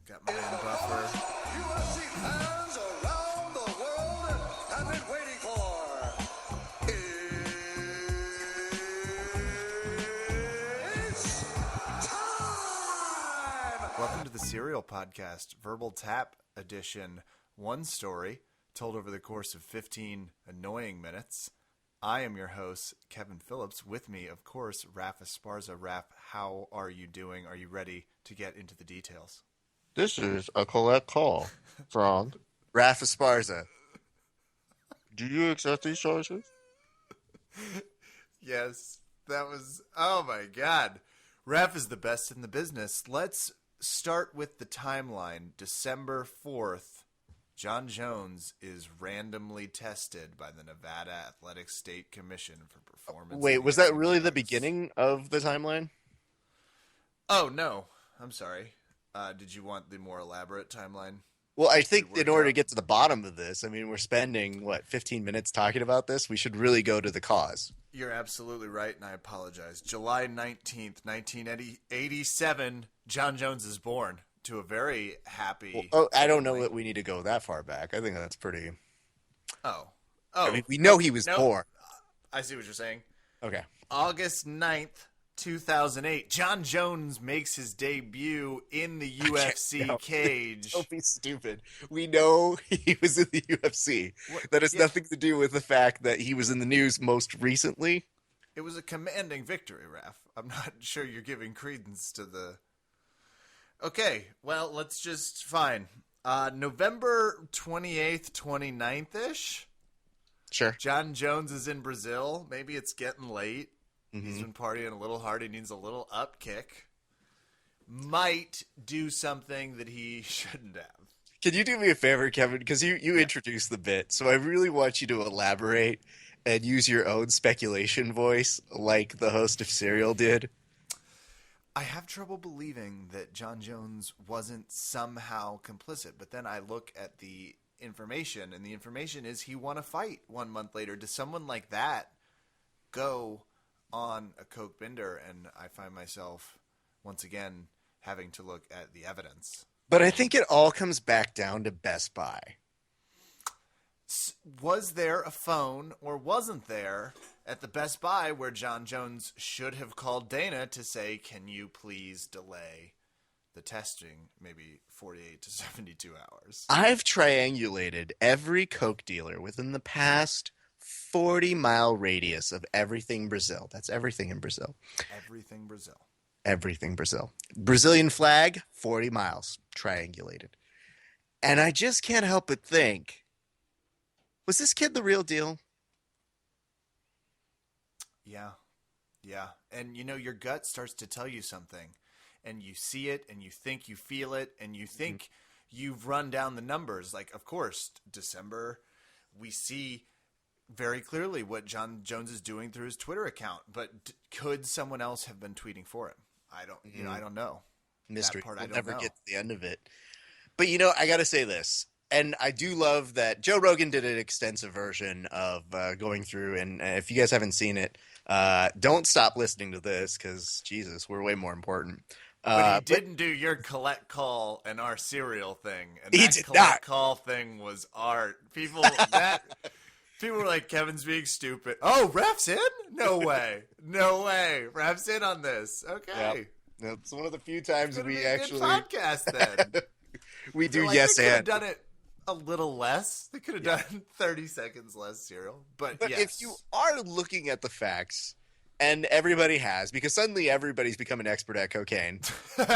Got my own buffer. UFC fans around the world have been waiting for. It's time! Welcome to the Serial Podcast, Verbal Tap Edition. One story told over the course of 15 annoying minutes. I am your host, Kevin Phillips. With me, of course, Raph Esparza. Raph, how are you doing? Are you ready to get into the details? This is a collect call from Raph Esparza. Do you accept these charges? Yes, that was... Oh, my God. Raph is the best in the business. Let's start with the timeline. December 4th, Jon Jones is randomly tested by the Nevada Athletic State Commission for performance. Wait, was that really the beginning of the timeline? Oh, no. I'm sorry. Did you want the more elaborate timeline? Well, I think in order to out? get to the bottom of this, I mean, we're spending, 15 minutes talking about this? We should really go to the cause. You're absolutely right, and I apologize. July 19th, 1987, Jon Jones is born to a very happy... I don't know that we need to go that far back. I think that's pretty... Oh. I mean, we know he was born. I see what you're saying. Okay. August 9th, 2008, Jon Jones makes his debut in the UFC cage. Don't be stupid. We know he was in the UFC. That has nothing to do with the fact that he was in the news most recently. It was a commanding victory, Raph. I'm not sure you're giving credence to the... Okay, well, let's just... Fine. November 28th, 29th-ish? Sure. Jon Jones is in Brazil. Maybe it's getting late. Mm-hmm. He's been partying a little hard. He needs a little up kick. Might do something that he shouldn't have. Can you do me a favor, Kevin? Because you introduced the bit, so I really want you to elaborate and use your own speculation voice like the host of Serial did. I have trouble believing that Jon Jones wasn't somehow complicit, but then I look at the information, and the information is he won a fight 1 month later. Does someone like that go on a coke bender? And I find myself, once again, having to look at the evidence. But I think it all comes back down to Best Buy. Was there a phone or wasn't there at the Best Buy where Jon Jones should have called Dana to say, can you please delay the testing maybe 48 to 72 hours? I've triangulated every coke dealer within the past 40-mile radius of everything Brazil. That's everything in Brazil. Everything Brazil. Everything Brazil. Brazilian flag, 40 miles, triangulated. And I just can't help but think, was this kid the real deal? Yeah. Yeah. And, your gut starts to tell you something. And you see it, and you think you feel it, and you think you've run down the numbers. Like, of course, December, we see very clearly what Jon Jones is doing through his Twitter account. But could someone else have been tweeting for him? I don't, I don't know. Mystery. That part, We'll I don't never know. get to the end of it. But, I got to say this. And I do love that Joe Rogan did an extensive version of going through. And if you guys haven't seen it, don't stop listening to this because, Jesus, we're way more important. But he didn't do your collect call and our serial thing. And He that did collect not. call thing was art. People were like, Kevin's being stupid. Oh, Raph's in? No way. No way. Raph's in on this. Okay. Yep. It's one of the few times It's gonna we be a good actually podcast then. we do Like, yes they could have and. done it a little less. They could have done 30 seconds less serial. But yes. If you are looking at the facts, and everybody has, because suddenly everybody's become an expert at cocaine. Sorry.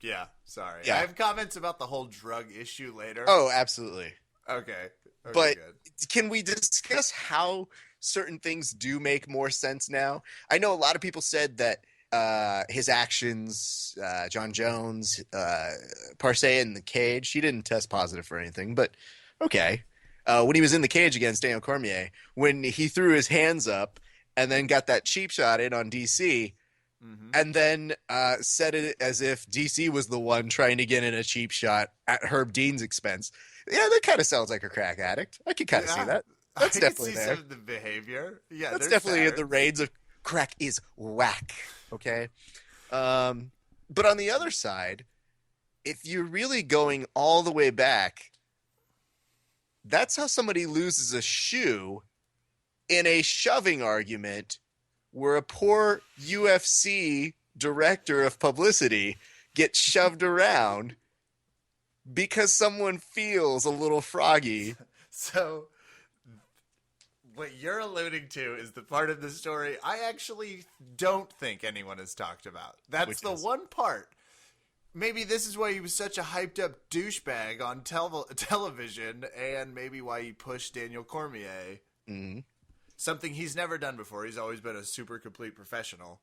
Yeah. I have comments about the whole drug issue later. Oh, absolutely. Okay. But Good. can we discuss how certain things do make more sense now? I know a lot of people said that his actions, Jon Jones, per se in the cage, he didn't test positive for anything, but okay. When he was in the cage against Daniel Cormier, when he threw his hands up and then got that cheap shot in on DC, and then said it as if DC was the one trying to get in a cheap shot at Herb Dean's expense. Yeah, that kind of sounds like a crack addict. I can kind of see that. That's definitely I can see there. some of the behavior. Yeah, That's there's definitely in the patterns. reins of crack is whack. Okay. But But on the other side, if you're really going all the way back, that's how somebody loses a shoe in a shoving argument where a poor UFC director of publicity gets shoved around because someone feels a little froggy. So what you're alluding to is the part of the story I actually don't think anyone has talked about. That's Which the is? one part. Maybe this is why he was such a hyped up douchebag on television, and maybe why he pushed Daniel Cormier. Mm-hmm. Something he's never done before. He's always been a super complete professional.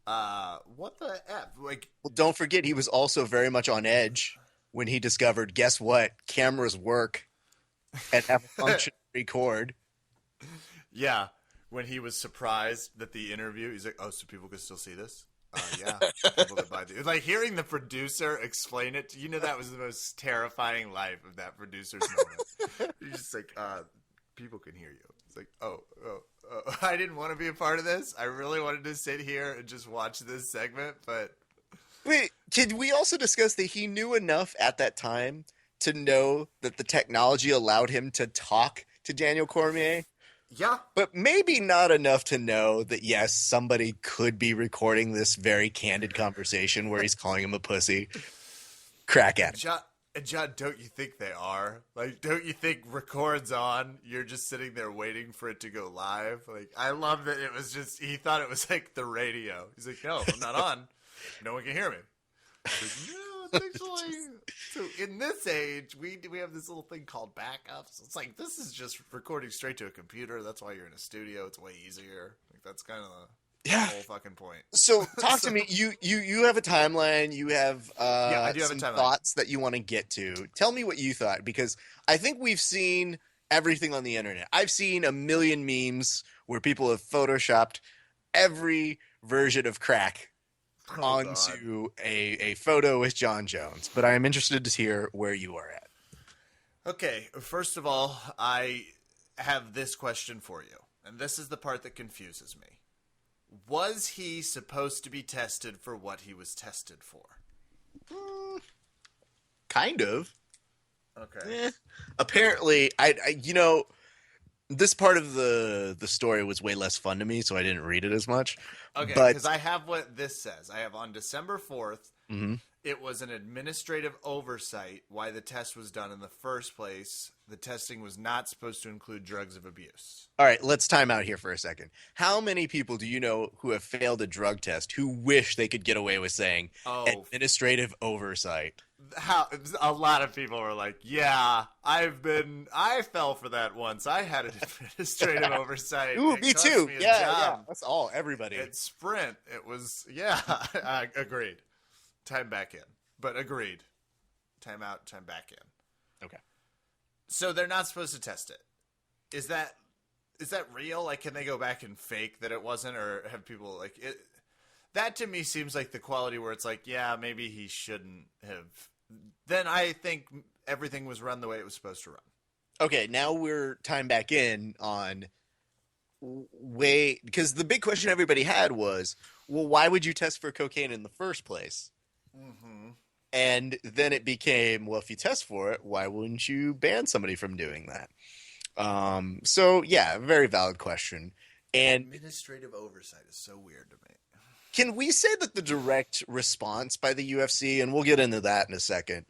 What the F? Like, Well, don't forget, he was also very much on edge when he discovered, guess what? Cameras work and have a function to record. yeah, when he was surprised that the interview, he's like, oh, so people can still see this? Yeah. People that buy the, like, hearing the producer explain it, that was the most terrifying life of that producer's moment. He's just like, people can hear you. It's like, oh, I didn't want to be a part of this. I really wanted to sit here and just watch this segment, but... Wait, can we also discuss that he knew enough at that time to know that the technology allowed him to talk to Daniel Cormier? Yeah. But maybe not enough to know that, yes, somebody could be recording this very candid conversation where he's calling him a pussy. Crack at it. John, don't you think they are? Like, don't you think record's on? You're just sitting there waiting for it to go live? Like, I love that it was just, he thought it was like the radio. He's like, no, I'm not on. No one can hear me. Like, no, it's actually... So in this age, we have this little thing called backups. It's like, this is just recording straight to a computer. That's why you're in a studio. It's way easier. Like, that's kind of the whole fucking point. So talk to me. You have a timeline. You have I do have some a timeline. thoughts that you want to get to. Tell me what you thought, because I think we've seen everything on the internet. I've seen a million memes where people have photoshopped every version of crack onto a photo with Jon Jones. But I am interested to hear where you are at. Okay, first of all, I have this question for you, and this is the part that confuses me. Was he supposed to be tested for what he was tested for? Kind of. Okay. Apparently, I this part of the story was way less fun to me, so I didn't read it as much. Okay, but because I have what this says. I have on December 4th, Mhm. it was an administrative oversight why the test was done in the first place. The testing was not supposed to include drugs of abuse. All right, let's time out here for a second. How many people do you know who have failed a drug test who wish they could get away with saying administrative oversight? A lot of people were like, yeah, I fell for that once. I had an administrative oversight. Ooh, It me cost too. me a Yeah. job. That's all. Everybody. At Sprint, it was, agreed. Time back in. But agreed. Time out, time back in. Okay. So they're not supposed to test it. Is that real? Like, can they go back and fake that it wasn't, or have people like it? That to me seems like the quality where it's like, yeah, maybe he shouldn't have. Then I think everything was run the way it was supposed to run. Okay, now we're time back in on because the big question everybody had was, well, why would you test for cocaine in the first place? Mm-hmm. And then it became, well, if you test for it, why wouldn't you ban somebody from doing that? So yeah, very valid question. And Administrative oversight is so weird to me. can we say that the direct response by the UFC, and we'll get into that in a second,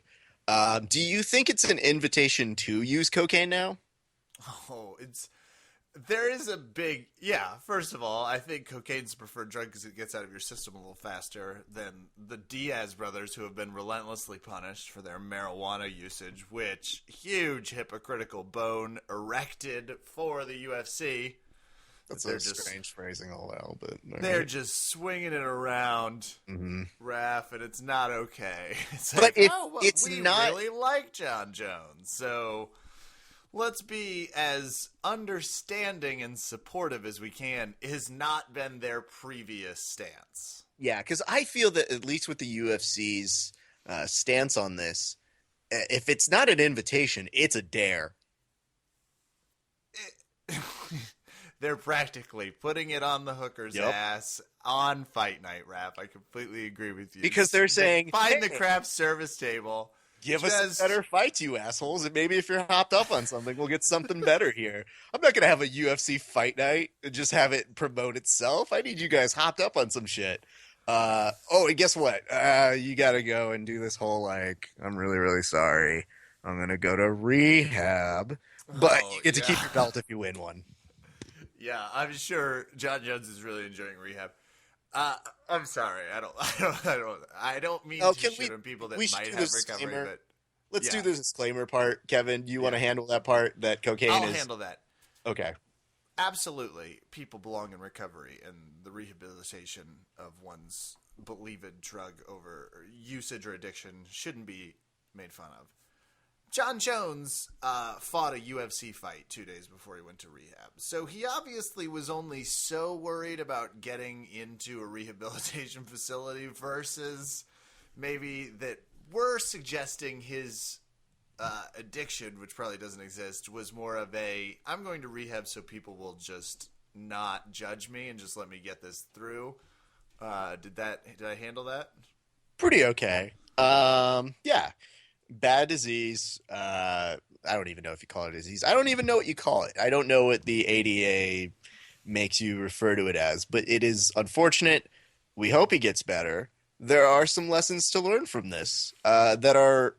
do you think it's an invitation to use cocaine now? Oh, there is a big, first of all, I think cocaine's the preferred drug because it gets out of your system a little faster than the Diaz brothers, who have been relentlessly punished for their marijuana usage, which, huge hypocritical bone erected for the UFC. That's a strange phrasing all out, but they're just swinging it around, Raph, and it's not okay. It's like, we really like Jon Jones, so let's be as understanding and supportive as we can. It has not been their previous stance. Yeah, because I feel that at least with the UFC's stance on this, if it's not an invitation, it's a dare. They're practically putting it on the hooker's ass on Fight Night, Rap. I completely agree with you. Because they're saying, find the craft service table. Give us better fights, you assholes. And maybe if you're hopped up on something, we'll get something better here. I'm not going to have a UFC Fight Night and just have it promote itself. I need you guys hopped up on some shit. And guess what? You got to go and do this whole, I'm really, really sorry. I'm going to go to rehab. But you get to keep your belt if you win one. Yeah, I'm sure Jon Jones is really enjoying rehab. I'm sorry. I don't mean to shit on people that might have recovery, but let's do the disclaimer part. Kevin, do you want to handle that part? That cocaine I'll handle that. Okay. Absolutely. People belong in recovery, and the rehabilitation of one's believed drug over usage or addiction shouldn't be made fun of. Jon Jones fought a UFC fight 2 days before he went to rehab. So he obviously was only so worried about getting into a rehabilitation facility versus maybe that we're suggesting his addiction, which probably doesn't exist, was more of a, I'm going to rehab so people will just not judge me and just let me get this through. Did I handle that? Pretty okay. Yeah. Bad disease. I don't even know if you call it a disease. I don't even know what you call it. I don't know what the ADA makes you refer to it as, but it is unfortunate. We hope he gets better. There are some lessons to learn from this that are,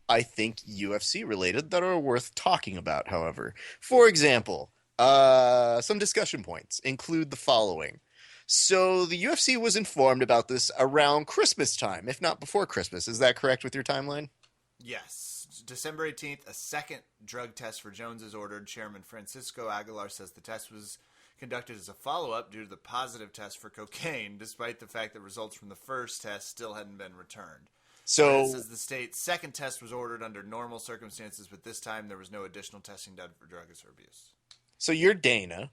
I think, UFC related that are worth talking about, however. For example, some discussion points include the following. So the UFC was informed about this around Christmas time, if not before Christmas. Is that correct with your timeline? Yes. December 18th, a second drug test for Jones is ordered. Chairman Francisco Aguilar says the test was conducted as a follow-up due to the positive test for cocaine, despite the fact that results from the first test still hadn't been returned. So it says the state's second test was ordered under normal circumstances, but this time there was no additional testing done for drug abuse. So you're Dana.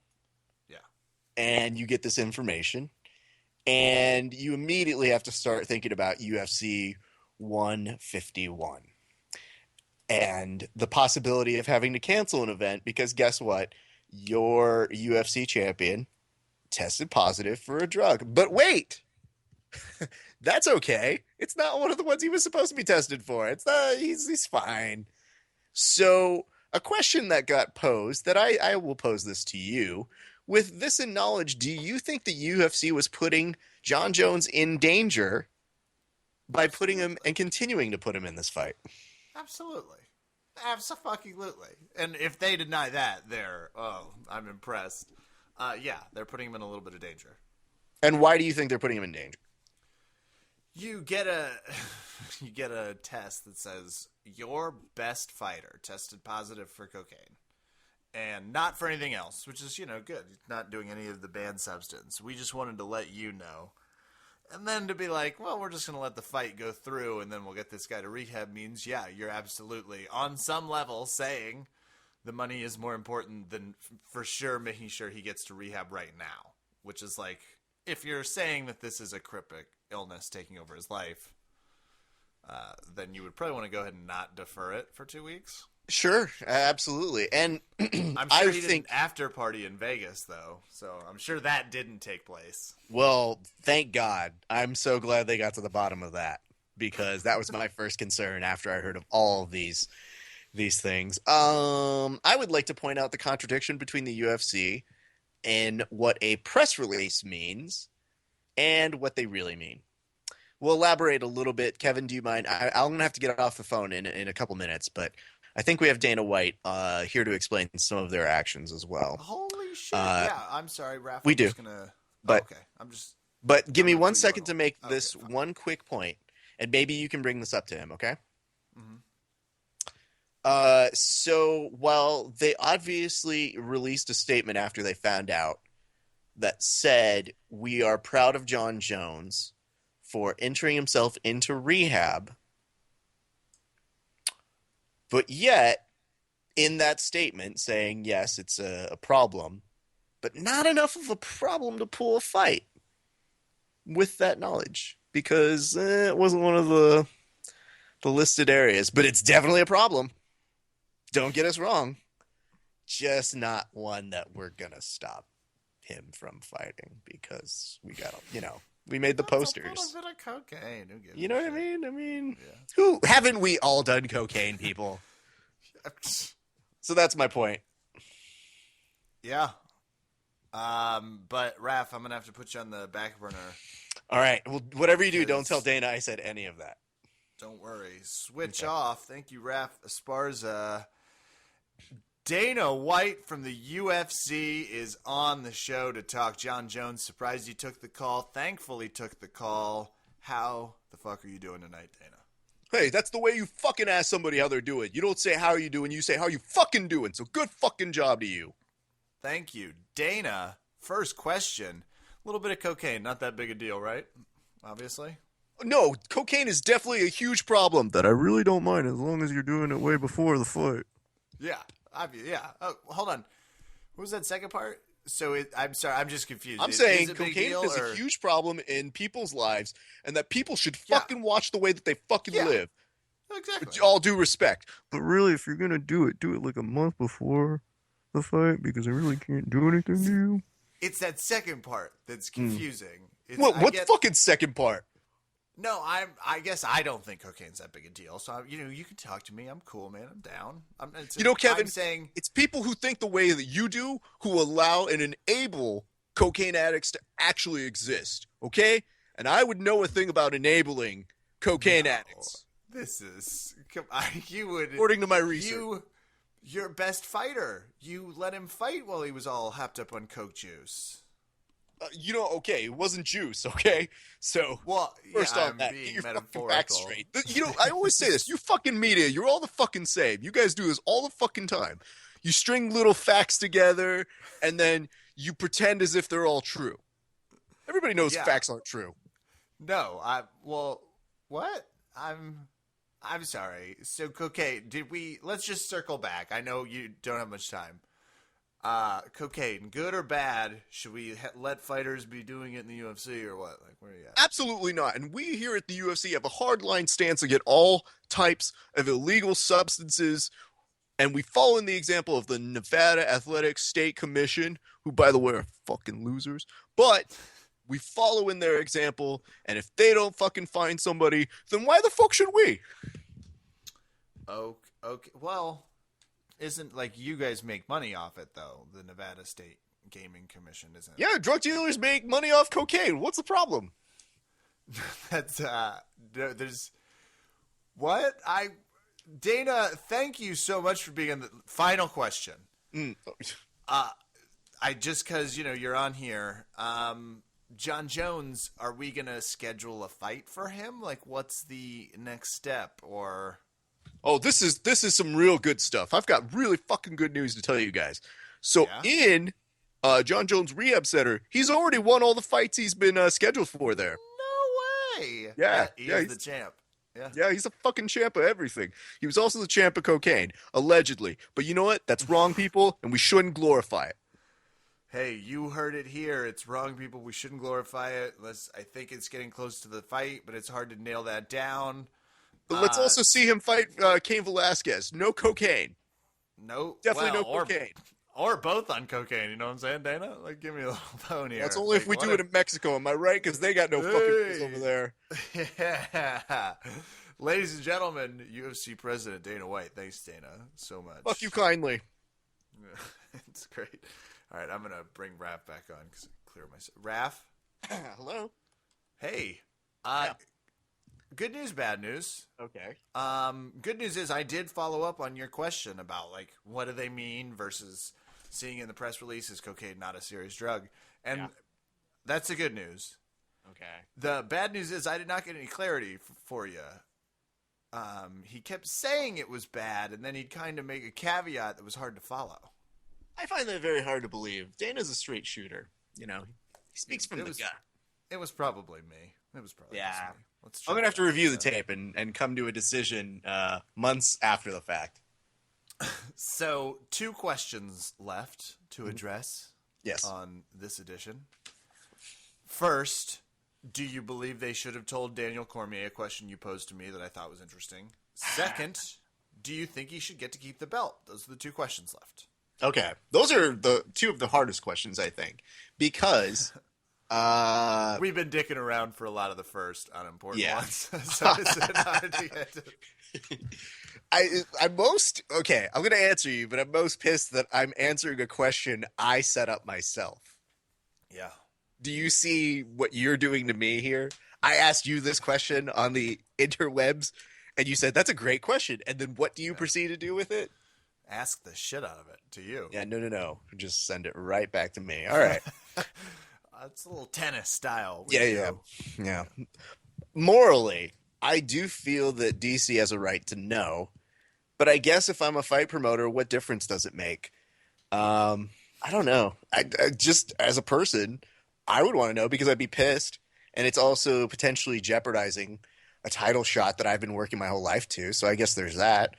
Yeah. And you get this information, and you immediately have to start thinking about UFC 151. And the possibility of having to cancel an event because guess what? Your UFC champion tested positive for a drug. But wait! That's okay. It's not one of the ones he was supposed to be tested for. It's not, he's fine. So a question that got posed that I will pose this to you. With this in knowledge, do you think the UFC was putting Jon Jones in danger by putting him and continuing to put him in this fight? Absolutely. Absolutely. And if they deny that, I'm impressed. They're putting him in a little bit of danger. And why do you think they're putting him in danger? You get a test that says your best fighter tested positive for cocaine. And not for anything else, which is, good. Not doing any of the banned substance. We just wanted to let you know. And then to be like, well, we're just going to let the fight go through and then we'll get this guy to rehab means, yeah, you're absolutely on some level saying the money is more important than for sure making sure he gets to rehab right now. Which is like, if you're saying that this is a crippling illness taking over his life, then you would probably want to go ahead and not defer it for 2 weeks. Sure, absolutely. And I'm sure he did an after party in Vegas, though, so I'm sure that didn't take place. Well, thank God. I'm so glad they got to the bottom of that because that was my first concern after I heard of all of these things. I would like to point out the contradiction between the UFC and what a press release means and what they really mean. We'll elaborate a little bit. Kevin, do you mind? I'm going to have to get off the phone in a couple minutes, but I think we have Dana White here to explain some of their actions as well. Holy shit! Yeah, I'm sorry, Raph. We do. Okay. But give me 1 second to make this one quick point, and maybe you can bring this up to him. Okay. Mm-hmm. So while they obviously released a statement after they found out that said we are proud of Jon Jones for entering himself into rehab. But yet, in that statement saying, yes, it's a problem, but not enough of a problem to pull a fight with that knowledge because it wasn't one of the listed areas. But it's definitely a problem. Don't get us wrong. Just not one that we're going to stop him from fighting because we got, we made the That's posters. A little bit of cocaine. Who gives You know a what I shit? mean? Yeah. Who haven't we all done cocaine, people? So that's my point. Yeah. But Raph, I'm gonna have to put you on the back burner. All right. Well, whatever you do, don't Because- tell Dana I said any of that. Don't worry. Switch Okay. off. Thank you, Raph Esparza. Dana White from the UFC is on the show to talk. Jon Jones, surprised he took the call. Thankfully took the call. How the fuck are you doing tonight, Dana? Hey, that's the way you fucking ask somebody how they're doing. You don't say how are you doing, you say how you fucking doing. So good fucking job to you. Thank you. Dana, first question. A little bit of cocaine, not that big a deal, right? Obviously. No, cocaine is definitely a huge problem that I really don't mind as long as you're doing it way before the fight. Yeah. Yeah. Oh, hold on. What was that second part? So I'm sorry, I'm just confused. I'm saying is it a big cocaine deal, is or- a huge problem in people's lives and that people should Yeah. fucking watch the way that they fucking Yeah. live. Exactly. With all due respect. But really, if you're going to do it like a month before the fight because I really can't do anything to you. It's that second part that's confusing. It's, What? I What get- fucking second part? No, I guess I don't think cocaine's that big a deal. So you can talk to me. I'm cool, man. I'm down. Kevin, I'm saying it's people who think the way that you do who allow and enable cocaine addicts to actually exist, okay? And I would know a thing about enabling cocaine addicts, this is you would according to my research. your best fighter. You let him fight while he was all hopped up on coke juice. Okay, it wasn't juice, okay? So, Well, first yeah, on I'm that, being get your fucking metaphorical. back straight. I always say this, you fucking media, you're all the fucking same. You guys do this all the fucking time. You string little facts together, and then you pretend as if they're all true. Everybody knows Yeah. facts aren't true. No, what? I'm sorry. So cocaine, let's just circle back. I know you don't have much time. Cocaine, good or bad? Should we let fighters be doing it in the UFC or what? Like, where are you at? Absolutely not. And we here at the UFC have a hardline stance against all types of illegal substances. And we follow in the example of the Nevada Athletic State Commission, who, by the way, are fucking losers. But we follow in their example. And if they don't fucking find somebody, then why the fuck should we? Okay. Well, isn't like you guys make money off it though? The Nevada State Gaming Commission isn't. Yeah, drug dealers make money off cocaine. What's the problem? That's there's what Dana. Thank you so much for being on the final question. I just because you're on here. Jon Jones, are we gonna schedule a fight for him? Like, what's the next step? Or Oh, this is some real good stuff. I've got really fucking good news to tell you guys. So in Jon Jones Rehab Center, he's already won all the fights he's been scheduled for there. no way. Yeah, he yeah, is he's- the champ. Yeah. Yeah, he's a fucking champ of everything. He was also the champ of cocaine, allegedly. But you know what? That's wrong, people, and we shouldn't glorify it. Hey, you heard it here. It's wrong, people. We shouldn't glorify it. I think it's getting close to the fight, but it's hard to nail that down. But let's also see him fight Cain Velasquez. No cocaine. No, Definitely well, no cocaine. or both on cocaine. You know what I'm saying, Dana? Like, give me a little bone here. That's only if we do it in Mexico, am I right? Because they got no fucking rules Hey. over there. Yeah. Ladies and gentlemen, UFC President Dana White. Thanks, Dana, so much. Fuck you kindly. It's great. All right, I'm going to bring Raph back on because I clear myself. Raph? Hello? Hey. Yeah. Good news, bad news. Okay. Good news is I did follow up on your question about, like, what do they mean versus seeing in the press release is cocaine not a serious drug. And that's the good news. Okay. The bad news is I did not get any clarity for you. He kept saying it was bad, and then he'd kind of make a caveat that was hard to follow. I find that very hard to believe. Dana's a straight shooter. He speaks from It the was- gut. It was probably me. It was probably just me. Let's I'm going to have to try review the that. tape and come to a decision months after the fact. So, 2 questions left to address Yes. on this edition. First, do you believe they should have told Daniel Cormier a question you posed to me that I thought was interesting? Second, do you think he should get to keep the belt? Those are the 2 questions left. Okay. Those are the two of the hardest questions, I think, because We've been dicking around for a lot of the first unimportant Yeah. ones, so it's hard to get to. I'm most okay. I'm gonna answer you, but I'm most pissed that I'm answering a question I set up myself. Yeah. Do you see what you're doing to me here? I asked you this question on the interwebs, and you said that's a great question. And then what do you proceed to do with it? Ask the shit out of it to you. Yeah, no. Just send it right back to me. All right. It's a little tennis style. Yeah. Morally, I do feel that DC has a right to know, but I guess if I'm a fight promoter, what difference does it make? I don't know. I just as a person, I would want to know because I'd be pissed, and it's also potentially jeopardizing a title shot that I've been working my whole life to. So I guess there's that.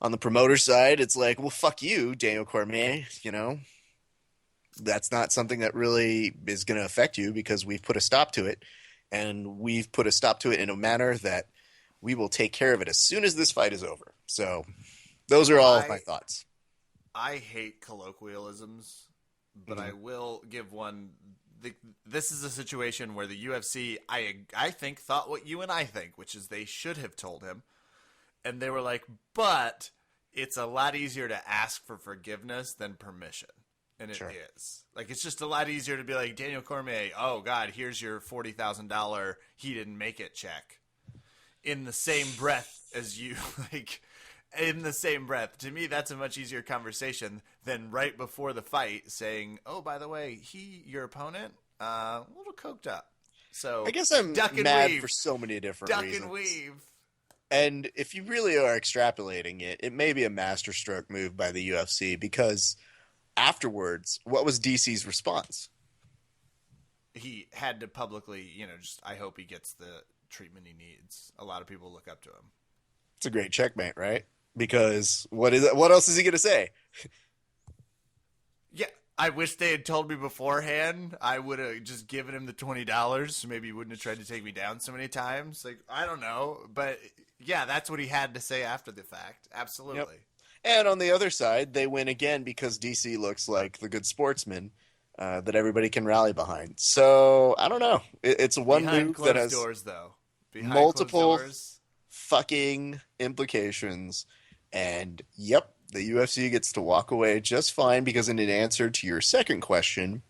On the promoter side, it's like, well, fuck you, Daniel Cormier. You know, that's not something that really is going to affect you because we've put a stop to it, and we've put a stop to it in a manner that we will take care of it as soon as this fight is over. So those are all of my thoughts. I hate colloquialisms, but I will give one. This is a situation where the UFC, I think, thought what you and I think, which is they should have told him. And they were like, but it's a lot easier to ask for forgiveness than permission. And it is. Like, it's just a lot easier to be like, Daniel Cormier, oh, God, here's your $40,000 he didn't make it check. In the same breath as you, like, in the same breath. To me, that's a much easier conversation than right before the fight saying, oh, by the way, your opponent, a little coked up. So I guess I'm mad for so many different reasons. Duck and weave. And if you really are extrapolating it, it may be a masterstroke move by the UFC because afterwards, what was DC's response? He had to publicly, just I hope he gets the treatment he needs. A lot of people look up to him. It's a great checkmate, right? Because what else is he going to say? Yeah, I wish they had told me beforehand. I would have just given him the $20. So maybe he wouldn't have tried to take me down so many times. Like, I don't know. But yeah, that's what he had to say after the fact. Absolutely. Yep. And on the other side, they win again because DC looks like the good sportsman that everybody can rally behind. So I don't know. It's one Behind move closed that has doors, though. Behind multiple closed doors. fucking implications. And yep, the UFC gets to walk away just fine because in an answer to your second question,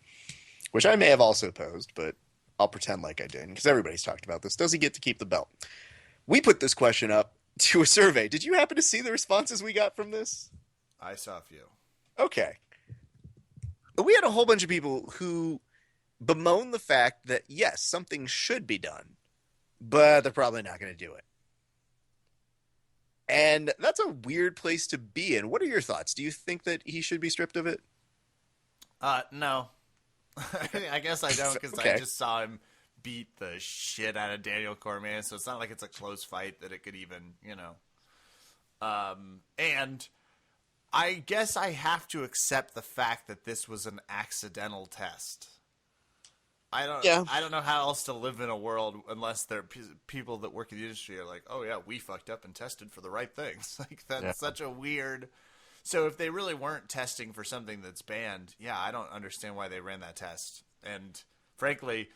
which I may have also posed, but I'll pretend like I didn't because everybody's talked about this. Does he get to keep the belt? We put this question up to a survey. Did you happen to see the responses we got from this? I saw a few. Okay. We had a whole bunch of people who bemoan the fact that, yes, something should be done, but they're probably not going to do it. And that's a weird place to be in. What are your thoughts? Do you think that he should be stripped of it? No. I guess I don't because Okay. I just saw him beat the shit out of Daniel Cormier, so it's not like it's a close fight that it could even, and I guess I have to accept the fact that this was an accidental test. I don't know how else to live in a world unless there are people that work in the industry are like, oh yeah, we fucked up and tested for the right things. Like that's such a weird. So if they really weren't testing for something that's banned, yeah, I don't understand why they ran that test. And frankly,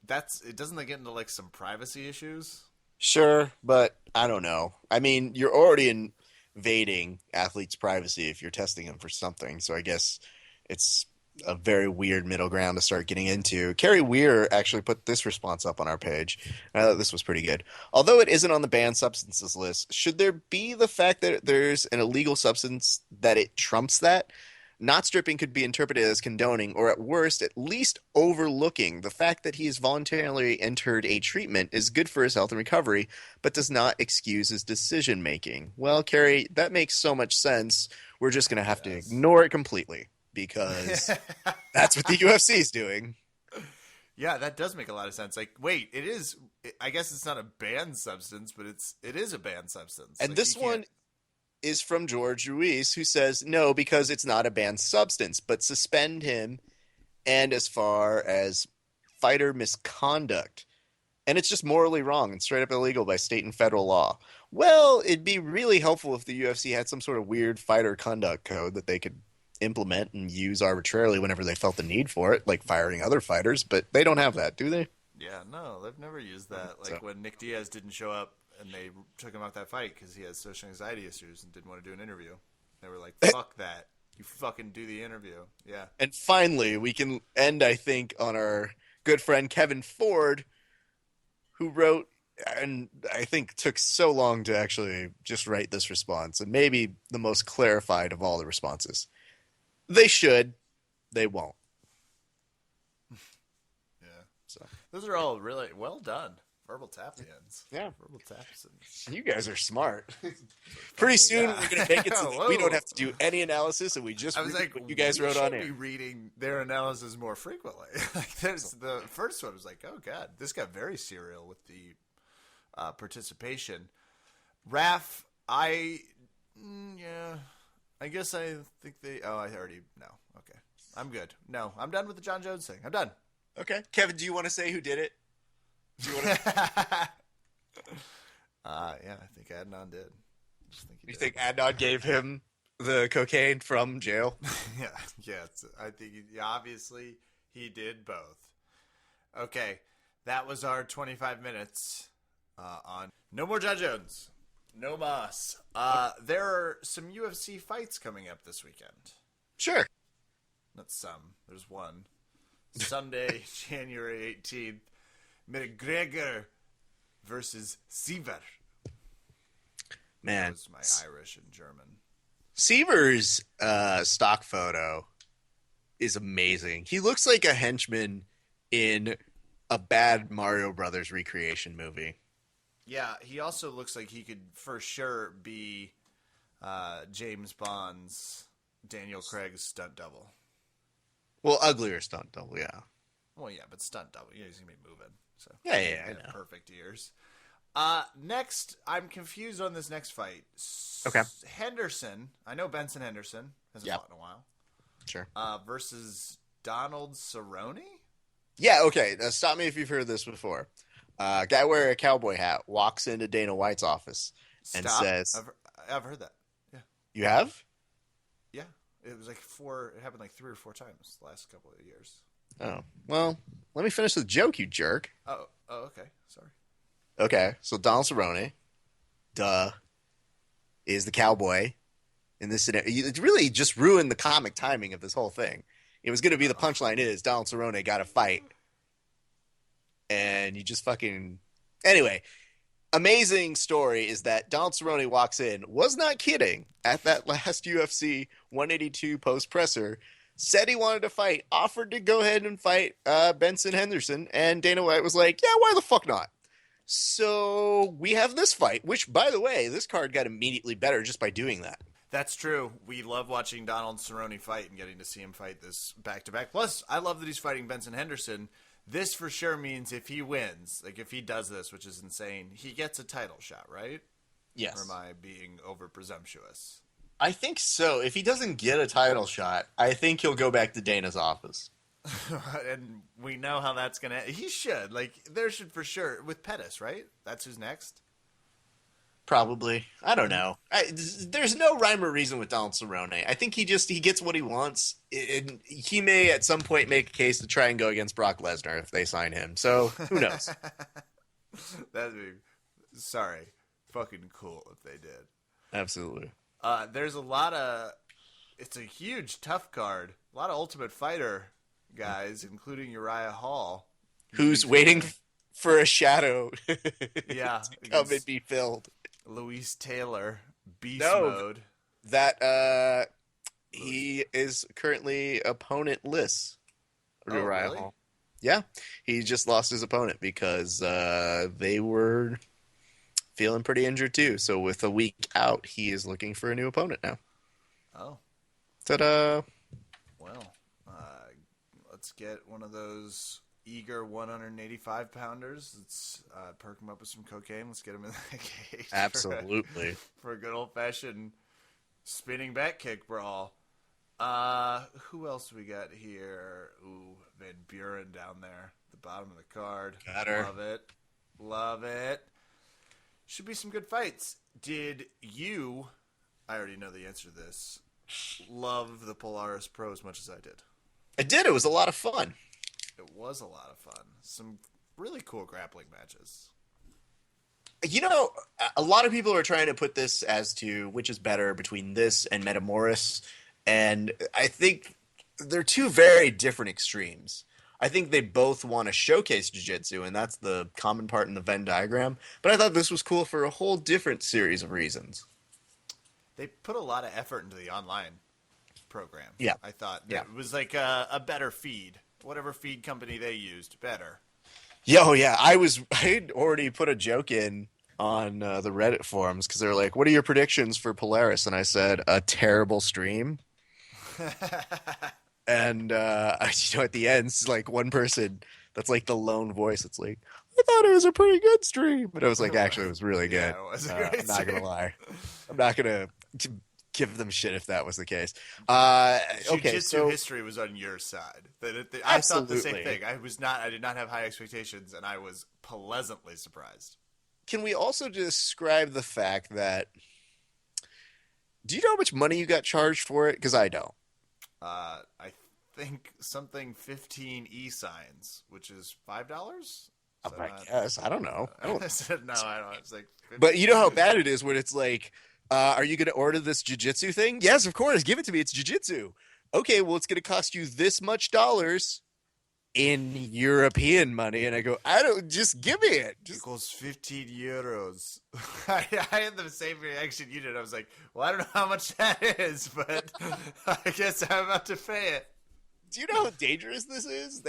it doesn't get into like some privacy issues. Sure, but I don't know. I mean, you're already invading athletes' privacy if you're testing them for something. So I guess it's a very weird middle ground to start getting into. Carrie Weir actually put this response up on our page. I thought this was pretty good. Although it isn't on the banned substances list, should there be the fact that there's an illegal substance that it trumps that? Not stripping could be interpreted as condoning, or at worst, at least overlooking the fact that he has voluntarily entered a treatment is good for his health and recovery, but does not excuse his decision making. Well, Carrie, that makes so much sense. We're just going to have to ignore it completely because that's what the UFC is doing. Yeah, that does make a lot of sense. Like, wait, I guess it's not a banned substance, but it is a banned substance. And like, this one is from George Ruiz, who says, no, because it's not a banned substance, but suspend him and as far as fighter misconduct. And it's just morally wrong and straight up illegal by state and federal law. Well, it'd be really helpful if the UFC had some sort of weird fighter conduct code that they could implement and use arbitrarily whenever they felt the need for it, like firing other fighters, but they don't have that, do they? Yeah, no, they've never used that. Like So- when Nick Diaz didn't show up and they took him out that fight because he has social anxiety issues and didn't want to do an interview. They were like, fuck that. You fucking do the interview. Yeah. And finally, we can end, I think, on our good friend Kevin Ford, who wrote, and I think took so long to actually just write this response, and maybe the most clarified of all the responses. They should. They won't. Yeah. So Those are all really well done. Verbal tap-ins. Yeah. Verbal taps. you guys are smart. Pretty soon Yeah. we're gonna make it so that we Whoa. don't have to do any analysis, and we just I was read like, what you guys we wrote on should air. be reading their analysis more frequently. Like, there's the first one was like, oh god, this got very serial with the participation. Raf, I guess I think they. Oh, I already know. Okay, I'm good. No, I'm done with the Jon Jones thing. I'm done. Okay, Kevin, do you want to say who did it? Do you want to? Yeah, I think Adnan did. Just think he You did. think Adnan gave him the cocaine from jail? yeah. I think obviously he did both. Okay, that was our 25 minutes on No More Jon Jones, no mas. There are some UFC fights coming up this weekend. Sure. Not some. There's one. Sunday, January 18th, McGregor versus Seaver. Man, That was my Irish and German. Seaver's stock photo is amazing. He looks like a henchman in a bad Mario Brothers recreation movie. Yeah, he also looks like he could for sure be James Bond's Daniel Craig's stunt double. Well, uglier stunt double, yeah. Well, yeah, but stunt double. Yeah, he's gonna be moving. So Yeah, he I had know. perfect ears. Next, I'm confused on this next fight. Okay. Henderson. I know Benson Henderson hasn't Yep. fought in a while. Sure. Versus Donald Cerrone. Yeah, okay. Now stop me if you've heard this before. Guy wearing a cowboy hat walks into Dana White's office and Stop. says, I've heard that. Yeah, "You have? yeah. It was like four. It happened like 3 or 4 times the last couple of years. Oh, well, let me finish the joke, you jerk." Oh, okay. Sorry. Okay, so Donald Cerrone, is the cowboy in this scenario. It really just ruined the comic timing of this whole thing. It was going to be the punchline is Donald Cerrone got a fight, and you just fucking anyway. Amazing story is that Donald Cerrone walks in, was not kidding at that last UFC 182 post presser, said he wanted to fight, offered to go ahead and fight Benson Henderson, and Dana White was like, "Yeah, why the fuck not?" So we have this fight, which, by the way, this card got immediately better just by doing that. That's true. We love watching Donald Cerrone fight and getting to see him fight this back-to-back. Plus, I love that he's fighting Benson Henderson. This for sure means if he wins, like if he does this, which is insane, he gets a title shot, right? Yes. Or am I being over presumptuous? I think so. If he doesn't get a title shot, I think he'll go back to Dana's office. And we know how that's going to... He should. Like, there should for sure... With Pettis, right? That's who's next? Probably. I don't know. There's no rhyme or reason with Donald Cerrone. I think he gets what he wants. And he may at some point make a case to try and go against Brock Lesnar if they sign him. So who knows? That'd be... Sorry. Fucking cool if they did. Absolutely. There's a lot of... It's a huge, tough card. A lot of Ultimate Fighter guys, including Uriah Hall. Who's waiting for a shadow Yeah. to come and be filled. Luis Taylor, Beast No. Mode. That he is currently opponentless. Oh, Uriah really? Hall. Yeah, he just lost his opponent because they were feeling pretty injured too. So with a week out, he is looking for a new opponent now. Oh, Ta-da! well. Let's get one of those eager 185-pounders. Let's perk him up with some cocaine. Let's get him in the cage. Absolutely. For a good old-fashioned spinning back kick brawl. Who else we got here? Ooh, Van Buren down there at the bottom of the card. Got her. Love it. Love it. Should be some good fights. Did you, I already know the answer to this, love the Polaris Pro as much as I did. I did. It was a lot of fun. It was a lot of fun. Some really cool grappling matches. You know, a lot of people are trying to put this as to which is better between this and Metamoris, and I think they're two very different extremes. I think they both want to showcase jiu-jitsu, and that's the common part in the Venn diagram, but I thought this was cool for a whole different series of reasons. They put a lot of effort into the online program. Yeah. I thought Yeah. it was like a better feed. Whatever feed company they used, better. Yeah. I'd already put a joke in on the Reddit forums because they were like, "What are your predictions for Polaris?" And I said, "A terrible stream." And at the end, it's like one person that's like the lone voice. It's like, "I thought it was a pretty good stream," but I was like, "Actually, it was really good." Yeah, it was a great I'm not gonna stream. lie. I'm not gonna give them shit if that was the case. Okay, Jiu-jitsu so history was on your side. I thought the same Absolutely. thing. I did not have high expectations, and I was pleasantly surprised. can we also describe the fact that? Do you know how much money you got charged for it? Because I don't. I think something 15 e-signs, which is $5. I guess I don't know. I don't. No, I don't. It's like 15. But you know how bad it is when it's like, are you going to order this jiu-jitsu thing? Yes, of course. Give it to me. It's jiu-jitsu. Okay, well, it's going to cost you this much dollars in European money. And I go, I don't, just give me it. Just equals 15 euros. I had the same reaction you did. I was like, well, I don't know how much that is, but I guess I'm about to pay it. do you know how dangerous this is?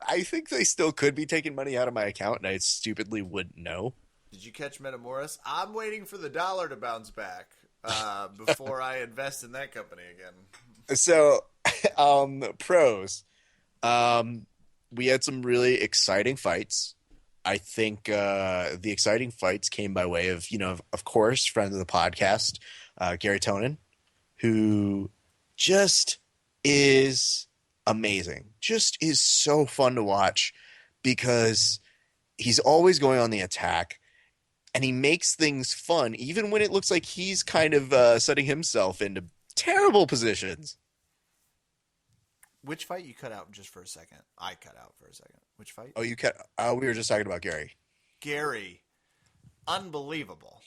I think they still could be taking money out of my account, and I stupidly wouldn't know. Did you catch Metamoris? I'm waiting for the dollar to bounce back before I invest in that company again. So, pros. We had some really exciting fights. I think the exciting fights came by way of, of course, friend of the podcast, Garry Tonon, who just is amazing. Just is so fun to watch because he's always going on the attack and he makes things fun, even when it looks like he's kind of setting himself into terrible positions. Which fight you cut out just for a second? I cut out for a second. Which fight? Oh, we were just talking about Garry. Garry. Unbelievable.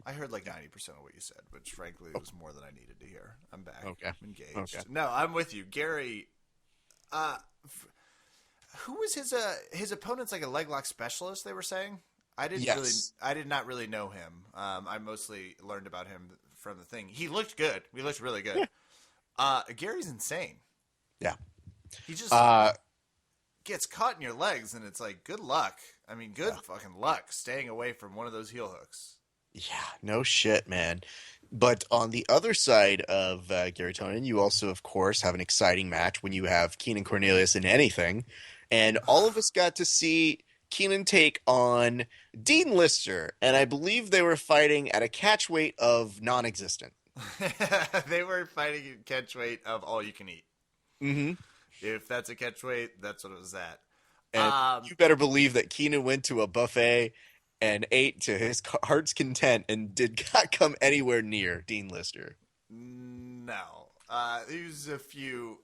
I heard like 90% of what you said, which frankly was more than I needed to hear. I'm back. Okay. I'm engaged. Okay. No, I'm with you. Garry, who was his opponent's like a leg lock specialist, they were saying? I did not really know him. I mostly learned about him from the thing. He looked good. He looked really good. Gary's insane. Yeah. He just gets caught in your legs, and it's like, good luck. I mean, good fucking luck staying away from one of those heel hooks. Yeah, no shit, man. But on the other side of Garry Tonon, you also, of course, have an exciting match when you have Keenan Cornelius in anything. And all of us got to see Keenan take on Dean Lister. And I believe they were fighting at a catch weight of non-existent. They were fighting at catch weight of all you can eat. Mm-hmm. If that's a catch weight, that's what it was at. And you better believe that Keenan went to a buffet and ate to his heart's content and did not come anywhere near Dean Lister. No. He was a few...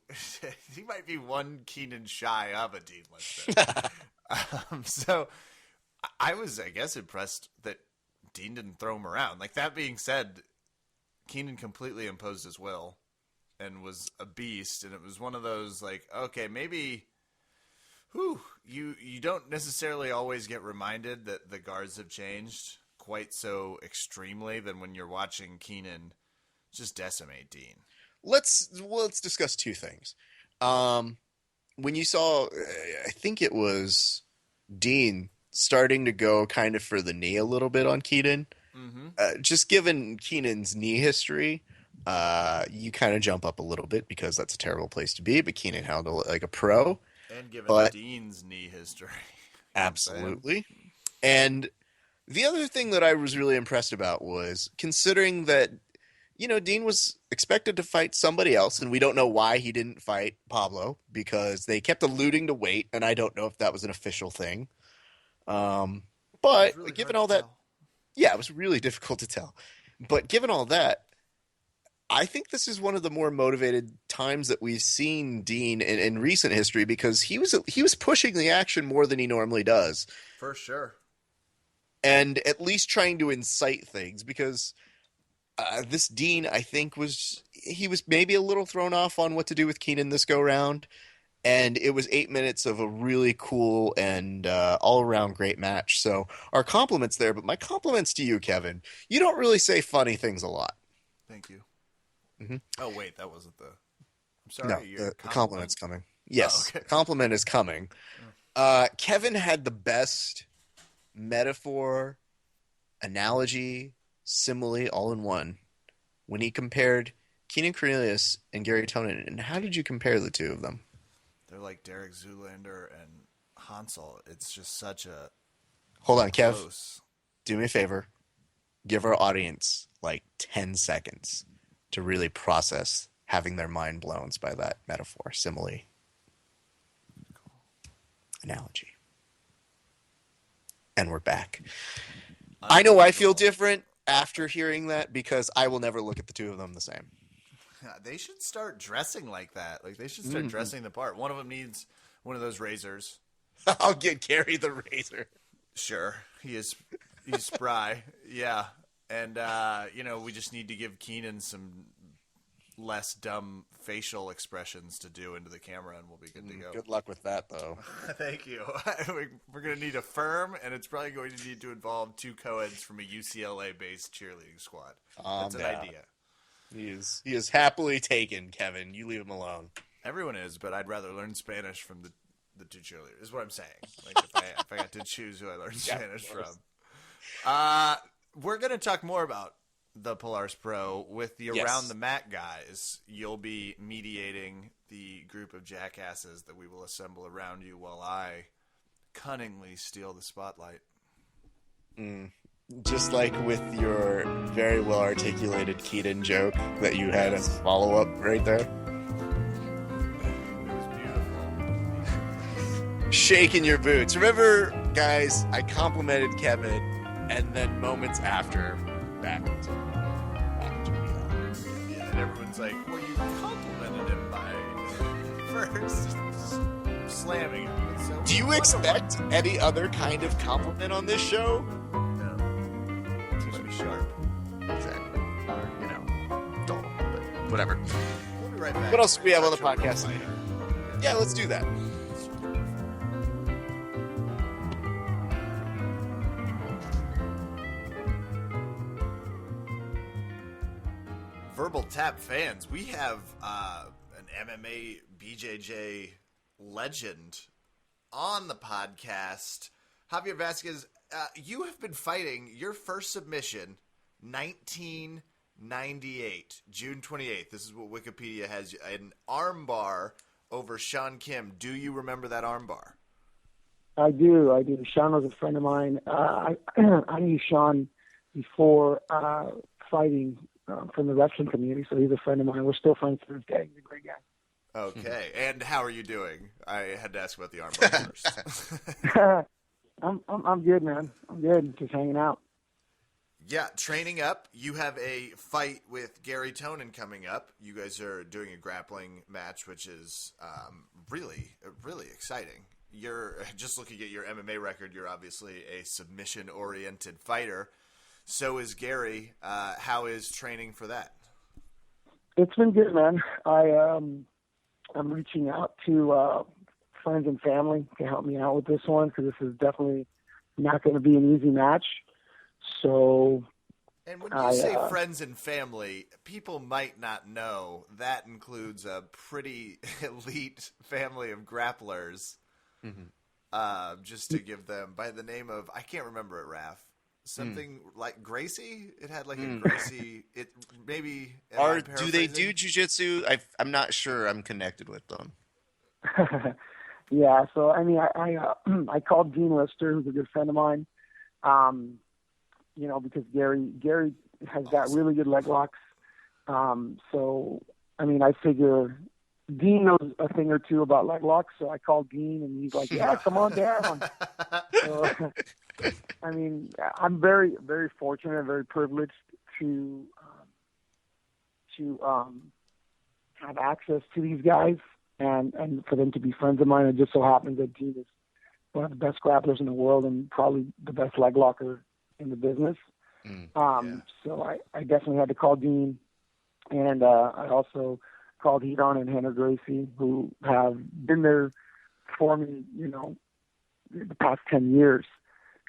he might be one Keenan shy of a Dean Lister. So I was, I guess, impressed that Dean didn't throw him around. Like, that being said, Keenan completely imposed his will and was a beast, and it was one of those, like, okay, maybe... you don't necessarily always get reminded that the guards have changed quite so extremely than when you're watching Keenan just decimate Dean. Let's discuss two things. When you saw, I think it was Dean starting to go kind of for the knee a little bit on Keenan, just given Keenan's knee history, you kind of jump up a little bit because that's a terrible place to be, but Keenan handled it like a pro. And given But- Dean's knee history. Absolutely. And the other thing that I was really impressed about was considering that, Dean was expected to fight somebody else, and we don't know why he didn't fight Pablo because they kept alluding to weight, and I don't know if that was an official thing. But Really given hard all to that, tell. yeah, it was really difficult to tell. But given all that, I think this is one of the more motivated times that we've seen Dean in recent history because he was pushing the action more than he normally does, For sure. and at least trying to incite things because this Dean, I think, was maybe a little thrown off on what to do with Keenan this go round, and it was 8 minutes of a really cool and all around great match. So our compliments there, but my compliments to you, Kevin. You don't really say funny things a lot. Thank you. Mhm. Oh wait, that wasn't the. I'm sorry. No, your the compliment's coming. Yes, okay. the compliment is coming. Kevin had the best metaphor, analogy, simile all in one when he compared Keenan Cornelius and Garry Tonon. And how did you compare the two of them? They're like Derek Zoolander and Hansel. It's just such a Hold on, Kev. close. Do me a favor. Give our audience like 10 seconds to really process having their mind blown by that metaphor, simile, analogy. And we're back. I know I feel different after hearing that because I will never look at the two of them the same. They should start dressing like that. Like they should start dressing the part. One of them needs one of those razors. I'll get Garry the razor. Sure, he's spry. Yeah, and we just need to give Keenan some less dumb facial expressions to do into the camera, and we'll be good to go. Good luck with that, though. Thank you. We're going to need a firm, and it's probably going to need to involve two co-eds from a UCLA-based cheerleading squad. That's an idea. He is happily taken, Kevin. You leave him alone. Everyone is, but I'd rather learn Spanish from the two cheerleaders, is what I'm saying. Like if I got to choose who I learned Spanish from. We're going to talk more about the Polaris Pro with the Around the Mat guys. You'll be mediating the group of jackasses that we will assemble around you while I cunningly steal the spotlight. Just like with your very well articulated Keaton joke that you had as a follow up right there. It was beautiful. Shaking your boots. Remember, guys, I complimented Kevin, and then moments after, back to Yeah, and everyone's like, well, you complimented him by first slamming him. So Do you expect any other kind of compliment on this show? No. Keeps me sharp. Exactly. Or, dull, but whatever. We'll be right back. What else do we have on the Such a real podcast? fighter. Yeah, let's do that. Verbal Tap fans, we have an MMA BJJ legend on the podcast. Javier Vazquez, you have been fighting your first submission 1998, June 28th. This is what Wikipedia has, an armbar over Sean Kim. Do you remember that armbar? I do. Sean was a friend of mine. I knew Sean before fighting from the wrestling community, so he's a friend of mine. We're still friends to this day. He's a great guy. Okay, and how are you doing? I had to ask about the armbar first. I'm good, man. I'm good. Just hanging out. Yeah, training up. You have a fight with Garry Tonon coming up. You guys are doing a grappling match, which is really, really exciting. You're just looking at your MMA record. You're obviously a submission-oriented fighter. So is Garry. How is training for that? It's been good, man. I'm reaching out to friends and family to help me out with this one because this is definitely not going to be an easy match. So, and when you say friends and family, people might not know that includes a pretty elite family of grapplers. Mm-hmm. Just to give them by the name of, I can't remember it, Raph. Something like Gracie. It had like a Gracie. It maybe. Do they do jiu-jitsu? I'm not sure. I'm connected with them. Yeah. So I mean, I called Dean Lister, who's a good friend of mine. Because Garry has got really good leg locks. So I mean, I figure Dean knows a thing or two about leg locks. So I called Dean, and he's like, "Yeah, come on down." So, I mean, I'm very, very fortunate and very privileged to to have access to these guys and for them to be friends of mine. It just so happens that Dean is one of the best grapplers in the world and probably the best leg locker in the business. So I definitely had to call Dean, and I also called Hedon and Hannah Gracie, who have been there for me, the past 10 years.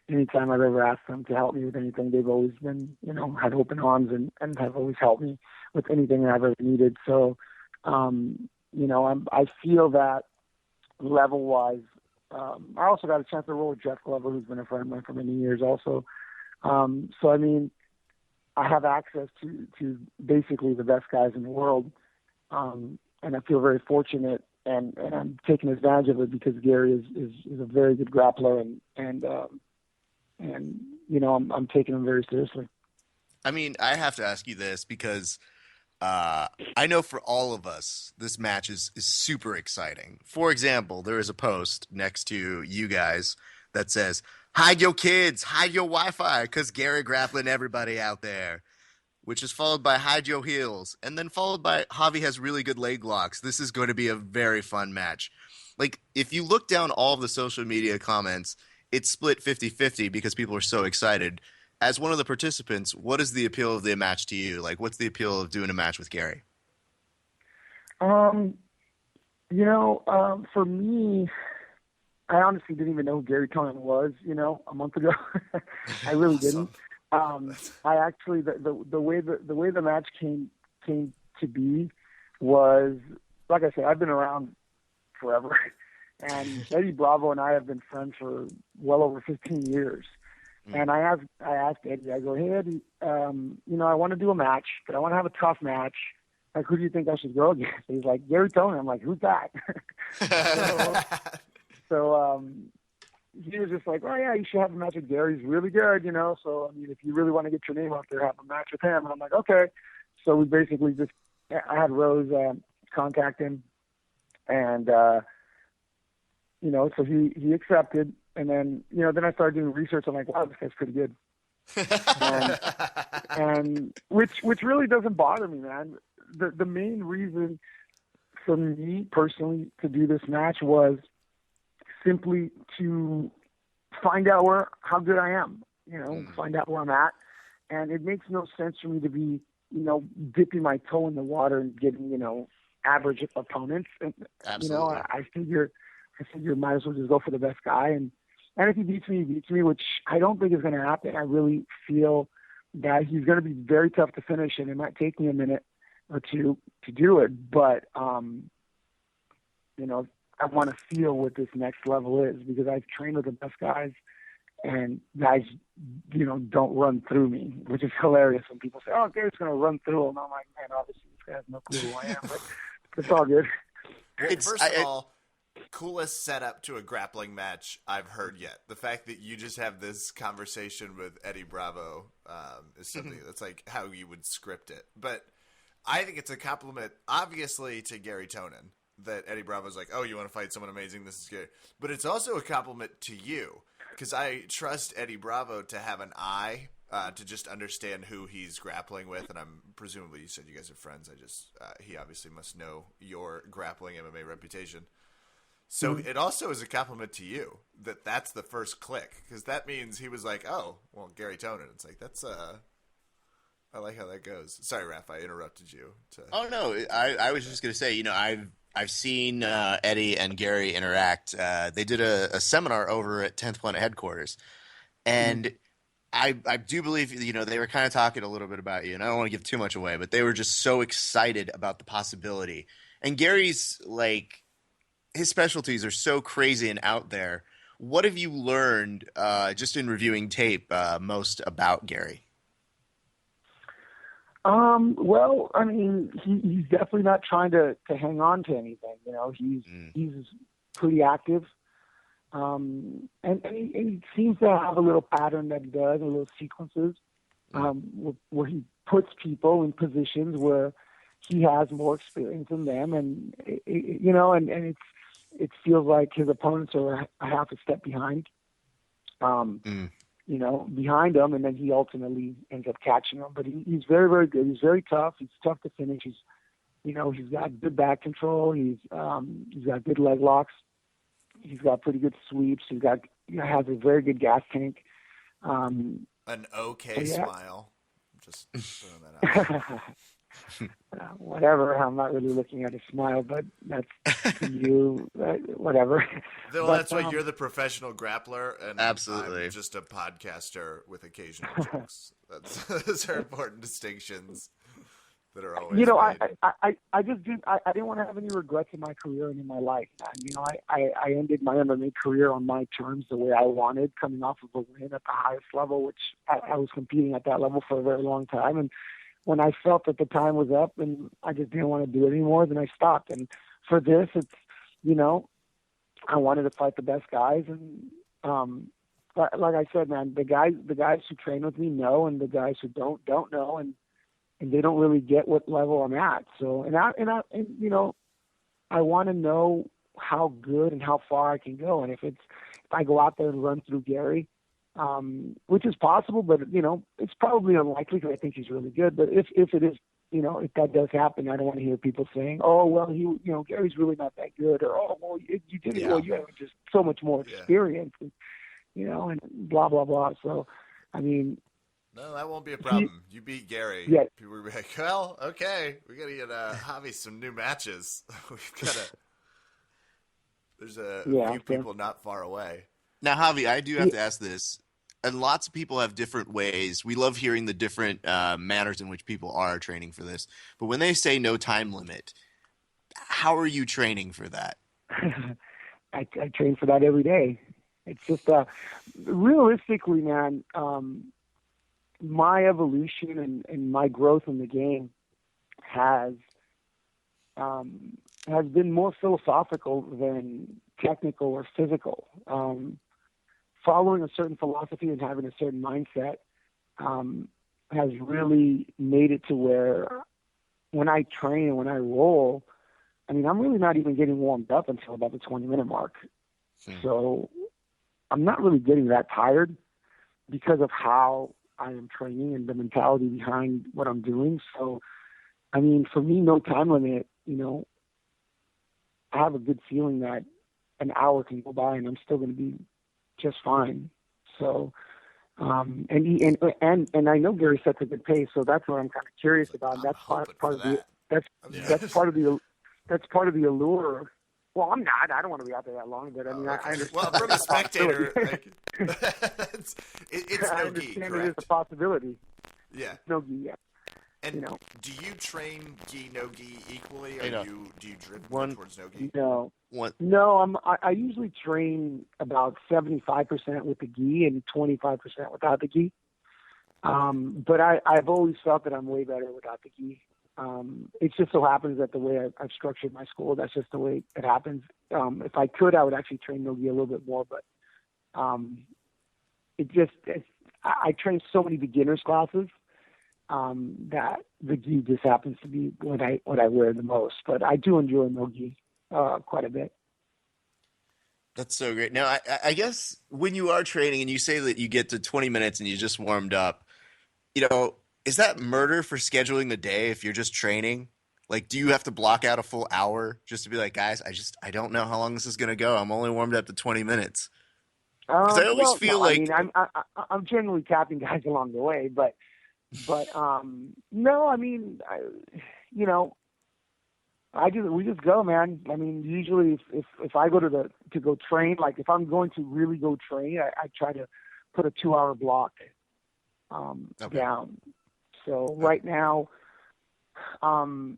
Anytime I've ever asked them to help me with anything, they've always been, had open arms and have always helped me with anything that I've ever needed. So, I feel that level-wise, I also got a chance to roll with Jeff Glover, who's been a friend of mine for many years also. So, I mean, I have access to basically the best guys in the world, and I feel very fortunate, and I'm taking advantage of it because Garry is a very good grappler, and I'm taking him very seriously. I mean, I have to ask you this because I know for all of us, this match is super exciting. For example, there is a post next to you guys that says, "Hide your kids, hide your Wi-Fi, because Garry grappling everybody out there," which is followed by "Hide your heels," and then followed by "Javi has really good leg locks. This is going to be a very fun match." Like, if you look down all of the social media comments, it's split 50-50 because people are so excited. As one of the participants, what is the appeal of the match to you? Like, what's the appeal of doing a match with Garry? For me, I honestly didn't even know who Garry Tonon was, a month ago. I really didn't. I actually, the way the match came to be was, like I said, I've been around forever. And Eddie Bravo and I have been friends for well over 15 years. And I asked Eddie, I go, "Hey, Eddie, I want to do a match, but I want to have a tough match. Like, who do you think I should go against?" He's like, "Garry Tonon." I'm like, "Who's that?" So he was just like, "Oh, yeah, you should have a match with Garry. He's really good, So, I mean, if you really want to get your name out there, have a match with him." And I'm like, "Okay." So we basically I had Rose contact him. And, so he accepted. And then, then I started doing research. I'm like, "Wow, this guy's pretty good." and which really doesn't bother me, man. The main reason for me personally to do this match was simply to find out how good I am, find out where I'm at. And it makes no sense for me to be, dipping my toe in the water and getting, average opponents. And, Absolutely. I figure might as well just go for the best guy. And if he beats me, which I don't think is going to happen. I really feel that he's going to be very tough to finish, and it might take me a minute or two to do it. But, I want to feel what this next level is because I've trained with the best guys, and guys, don't run through me, which is hilarious when people say, "Oh, Gary's going to run through him." I'm like, man, obviously this guy has no clue who I am, but it's all good. First of all, coolest setup to a grappling match I've heard yet. The fact that you just have this conversation with Eddie Bravo is something that's like how you would script it. But I think it's a compliment, obviously, to Garry Tonon that Eddie Bravo's like, "Oh, you want to fight someone amazing? This is good." But it's also a compliment to you because I trust Eddie Bravo to have an eye to just understand who he's grappling with. And I'm presumably, you said you guys are friends. He obviously must know your grappling MMA reputation. So it also is a compliment to you that that's the first click, because that means he was like, "Oh, well, Garry Tonon." It's like, that's I like how that goes. Sorry, Raph, I interrupted you. Oh no, I was just gonna say, I've seen Eddie and Garry interact. They did a seminar over at 10th Planet headquarters, and I do believe they were kind of talking a little bit about you, and I don't want to give too much away, but they were just so excited about the possibility. And Gary's like, his specialties are so crazy and out there. What have you learned just in reviewing tape most about Garry? Well, I mean, he's definitely not trying to hang on to anything. He's pretty active. And he seems to have a little pattern that he does, a little sequences, where he puts people in positions where he has more experience than them, and it feels like his opponents are a half a step behind. behind him, and then he ultimately ends up catching him. But he's very, very good. He's very tough. He's tough to finish. He's got good back control. He's got good leg locks. He's got pretty good sweeps. He has a very good gas tank. An okay smile. Just throwing that out. Whatever. I'm not really looking at his smile, but that's you. Whatever. Well, that's why you're the professional grappler, and absolutely. I'm just a podcaster with occasional jokes. Those are important distinctions that are always made. I just didn't. I didn't want to have any regrets in my career and in my life. I ended my MMA career on my terms, the way I wanted, coming off of a win at the highest level, which I was competing at that level for a very long time. And when I felt that the time was up and I just didn't want to do it anymore, then I stopped. And for this, it's, I wanted to fight the best guys. And like I said, man, the guys who train with me know, and the guys who don't know, and they don't really get what level I'm at. So, I want to know how good and how far I can go. And if I go out there and run through Garry, which is possible, but it's probably unlikely because I think he's really good. But if it is, if that does happen, I don't want to hear people saying, "Oh, well, Gary's really not that good," or "Oh, well, you did it well. You have just so much more experience," and blah blah blah. So, I mean, no, that won't be a problem. You beat Garry. Yeah. People will be like, "Well, okay, we got to get Javi some new matches. We've got to." There's a few people not far away. Now, Javi, I do have to ask this. And lots of people have different ways. We love hearing the different manners in which people are training for this. But when they say no time limit, how are you training for that? I train for that every day. It's just realistically, man, my evolution and my growth in the game has been more philosophical than technical or physical. Following a certain philosophy and having a certain mindset has really made it to where when I train and when I roll, I mean, I'm really not even getting warmed up until about the 20-minute mark. So I'm not really getting that tired because of how I am training and the mentality behind what I'm doing. So, I mean, for me, no time limit, I have a good feeling that an hour can go by and I'm still going to be just fine. So, and I know Garry sets a good pace, so that's what I'm kind of curious about. And that's part of the that's part of the allure. Well, I'm not. I don't want to be out there that long, but I mean, I understand. Well, from a spectator, it's I no gi, understand it is correct? a possibility. Yeah. No gi, yeah. And do you train gi, no gi equally, or do you drift towards no gi? No. What? No, I usually train about 75% with the gi and 25% without the gi. But I've always felt that I'm way better without the gi. It just so happens that the way I've structured my school, that's just the way it happens. If I could, I would actually train no gi a little bit more, but I train so many beginners classes that the gi just happens to be what I wear the most. But I do enjoy no gi quite a bit. That's so great. Now, I guess when you are training and you say that you get to 20 minutes and you just warmed up, is that murder for scheduling the day if you're just training? Like, do you have to block out a full hour just to be like, guys, I don't know how long this is going to go. I'm only warmed up to 20 minutes. Because I always feel like... I mean, I'm generally tapping guys along the way, but no, I mean, we just go, man. I mean, usually if I go to go train, like if I'm going to really go train, I try to put a 2-hour block down. So right now, I'm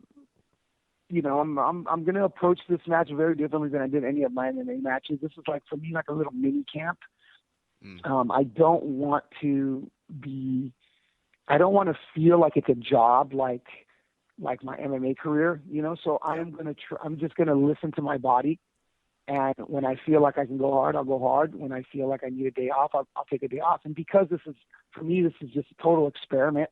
going to approach this match very differently than I did any of my MMA matches. This is like, for me, like a little mini camp. I don't want to feel like it's a job like my MMA career, so I'm just going to listen to my body. And when I feel like I can go hard, I'll go hard. When I feel like I need a day off, I'll take a day off. And because this is just a total experiment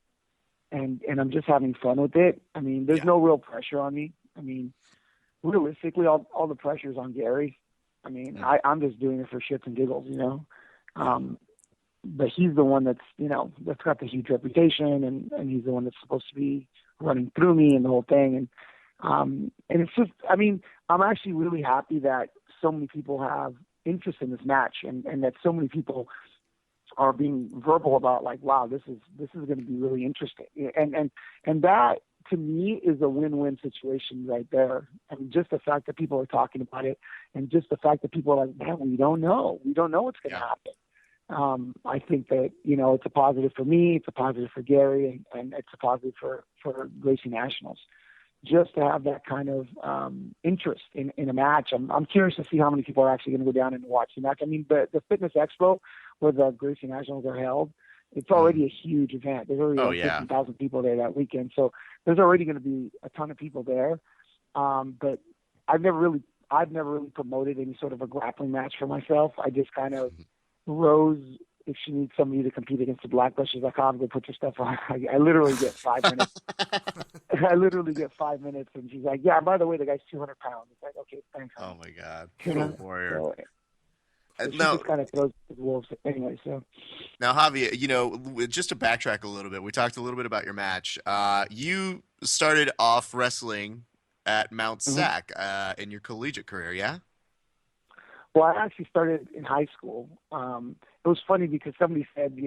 and I'm just having fun with it. I mean, there's no real pressure on me. I mean, realistically, all the pressure is on Garry. I mean, I'm just doing it for shits and giggles, but he's the one that's got the huge reputation, and he's the one that's supposed to be running through me and the whole thing. And it's just, I mean, I'm actually really happy that so many people have interest in this match, and that so many people are being verbal about, like, wow, this is going to be really interesting. And that, to me, is a win-win situation right there. I mean, just the fact that people are talking about it, and just the fact that people are like, man, we don't know what's going to happen. I think that, it's a positive for me, it's a positive for Garry, and it's a positive for Gracie Nationals. Just to have that kind of interest in a match. I'm curious to see how many people are actually going to go down and watch the match. I mean, the Fitness Expo, where the Gracie Nationals are held, it's already a huge event. There's already 50,000 people there that weekend. So there's already going to be a ton of people there. But I've never really promoted any sort of a grappling match for myself. I just kind of Rose, if she needs somebody to compete against the Black Belt, she's like, oh, I'm going to put your stuff on. I literally get 5 minutes. I literally get 5 minutes, and she's like, yeah, by the way, the guy's 200 pounds. It's like, okay, thanks. Oh, my God. Warrior. So she now, just kind of throws the wolves anyway. So now, Javier, just to backtrack a little bit, we talked a little bit about your match. You started off wrestling at Mount Sac in your collegiate career, yeah? Well, I actually started in high school. It was funny because somebody said,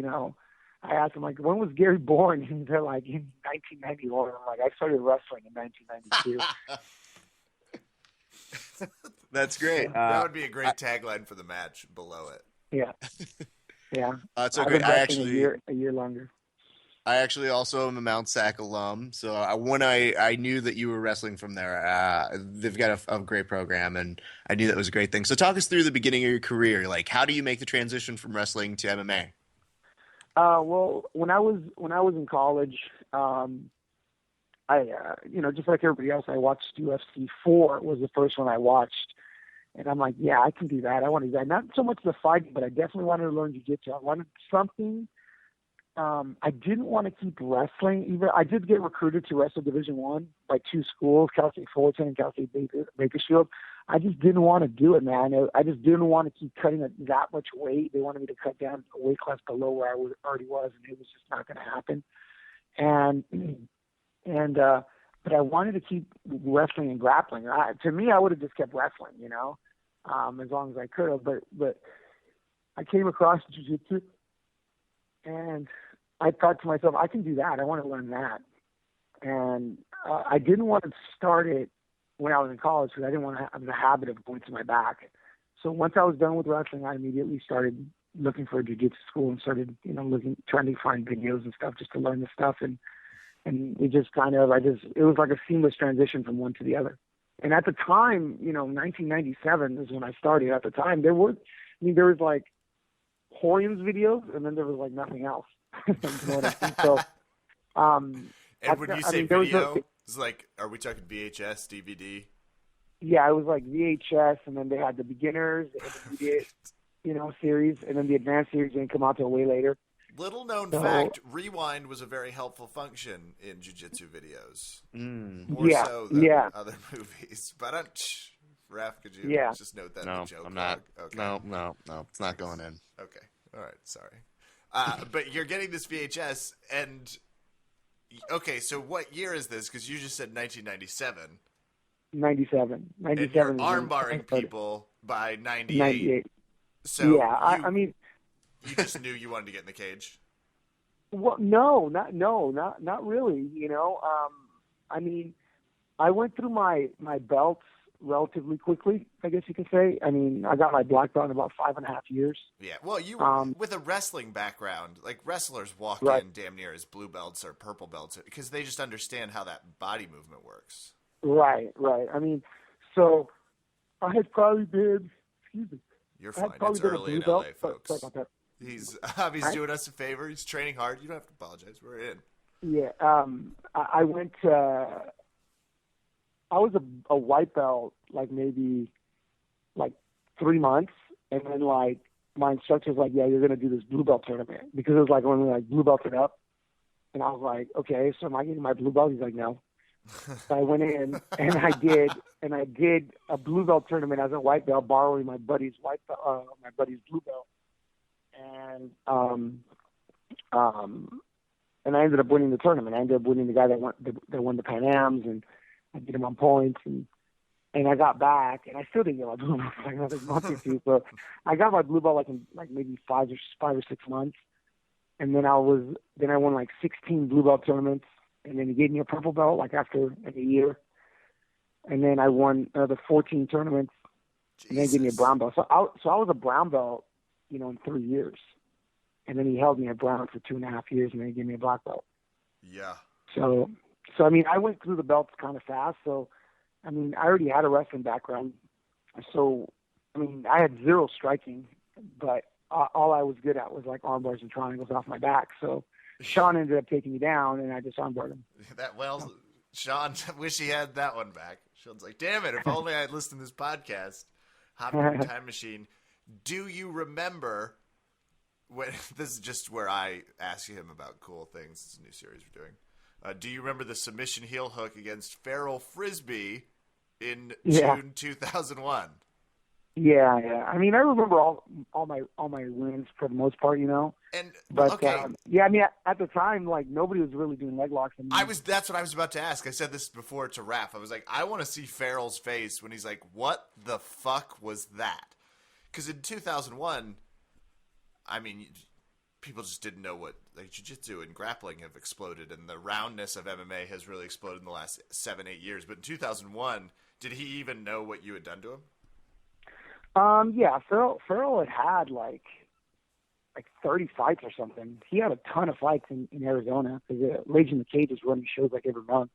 I asked them, like, when was Garry born? And they're like, in 1991. I'm like, I started wrestling in 1992. That's great. That would be a great tagline for the match below it. Yeah. Yeah. It's so great. A year longer. I actually also am a Mount Sac alum. So when I knew that you were wrestling from there, they've got a great program, and I knew that was a great thing. So talk us through the beginning of your career. Like, how do you make the transition from wrestling to MMA? Well, when I was in college, I just like everybody else, I watched UFC 4 was the first one I watched. And I'm like, yeah, I can do that. I want to do that. Not so much the fighting, but I definitely wanted to learn jiu-jitsu. I wanted something. I didn't want to keep wrestling either. I did get recruited to wrestle Division I by two schools, Cal State Fullerton and Cal State Bakersfield. I just didn't want to do it, man. I just didn't want to keep cutting that much weight. They wanted me to cut down a weight class below where I already was, and it was just not going to happen. But I wanted to keep wrestling and grappling. To me, I would have just kept wrestling, as long as I could have. But I came across jiu-jitsu, and I thought to myself, I can do that. I want to learn that. And I didn't want to start it when I was in college because I didn't want to have the habit of going to my back. So once I was done with wrestling, I immediately started looking for a jiu-jitsu school and started, trying to find videos and stuff just to learn the stuff. And it just it was like a seamless transition from one to the other. And at the time, 1997 is when I started. At the time, there was like Horian's videos, and then there was like nothing else. You know what I mean? So, and when you say video, it's like, are we talking VHS, DVD? Yeah, it was like VHS, and then they had the beginners, the intermediate, series, and then the advanced series didn't come out till way later. Little known fact, rewind was a very helpful function in jiu-jitsu videos. More so than other movies. But Raph, could you just note that in the joke? I'm not. Okay. No, it's not going in. Okay. All right. Sorry. But you're getting this VHS, and okay, so what year is this? Because you just said 1997. 97. And you're armbarring people by 98. So yeah, I mean, you just knew you wanted to get in the cage. Well, not really. I mean, I went through my belts relatively quickly, I guess you could say. I mean, I got my black belt in about 5.5 years. Yeah, well, you with a wrestling background, like wrestlers walk in damn near as blue belts or purple belts because they just understand how that body movement works. Right. I mean, so I had probably been, excuse me. You're fine. It's early in LA, folks. Javi's doing us a favor. He's training hard. You don't have to apologize. We're in. Yeah. I went I was a white belt, like maybe 3 months. And then my instructor's like, yeah, you're going to do this blue belt tournament. Because it was like when we blue belted up. And I was like, okay, so am I getting my blue belt? He's like, no. So I went in and I did a blue belt tournament as a white belt, borrowing my buddy's blue belt. and I ended up winning the tournament. I ended up winning the guy that won the Pan Ams, and I beat him on points, and I got back, and I still didn't get my blue belt for like another month or two. So I got my blue belt in maybe 5 or 6 months, and then I won like 16 blue belt tournaments, and then he gave me a purple belt after a year, and then I won the 14 tournaments, and then he gave me a brown belt. So I was a brown belt, in 3 years, and then he held me at brown for 2.5 years, and then he gave me a black belt. Yeah. So I mean, I went through the belts kind of fast. So I mean, I already had a wrestling background. So I mean, I had zero striking, but all I was good at was arm bars and triangles off my back. So Sean ended up taking me down, and I just armbarred him. Sean, wish he had that one back. Sean's like, damn it, if only I had listened to this podcast. Hop in the time machine. Do you remember when this is just where I ask him about cool things? It's a new series we're doing. Do you remember the submission heel hook against Farrell Frisbee in June 2001? Yeah. I mean, I remember all my wins for the most part, And but okay, I mean, at the time, nobody was really doing leg locks. That's what I was about to ask. I said this before to Raph. I was like, I want to see Farrell's face when he's like, "What the fuck was that?" Because in 2001, I mean, people just didn't know what jiu-jitsu and grappling have exploded, and the roundness of MMA has really exploded in the last 7-8 years. But in 2001, did he even know what you had done to him? Yeah, Farrell had like 30 fights or something. He had a ton of fights in Arizona because Rage in the Cage is running shows every month.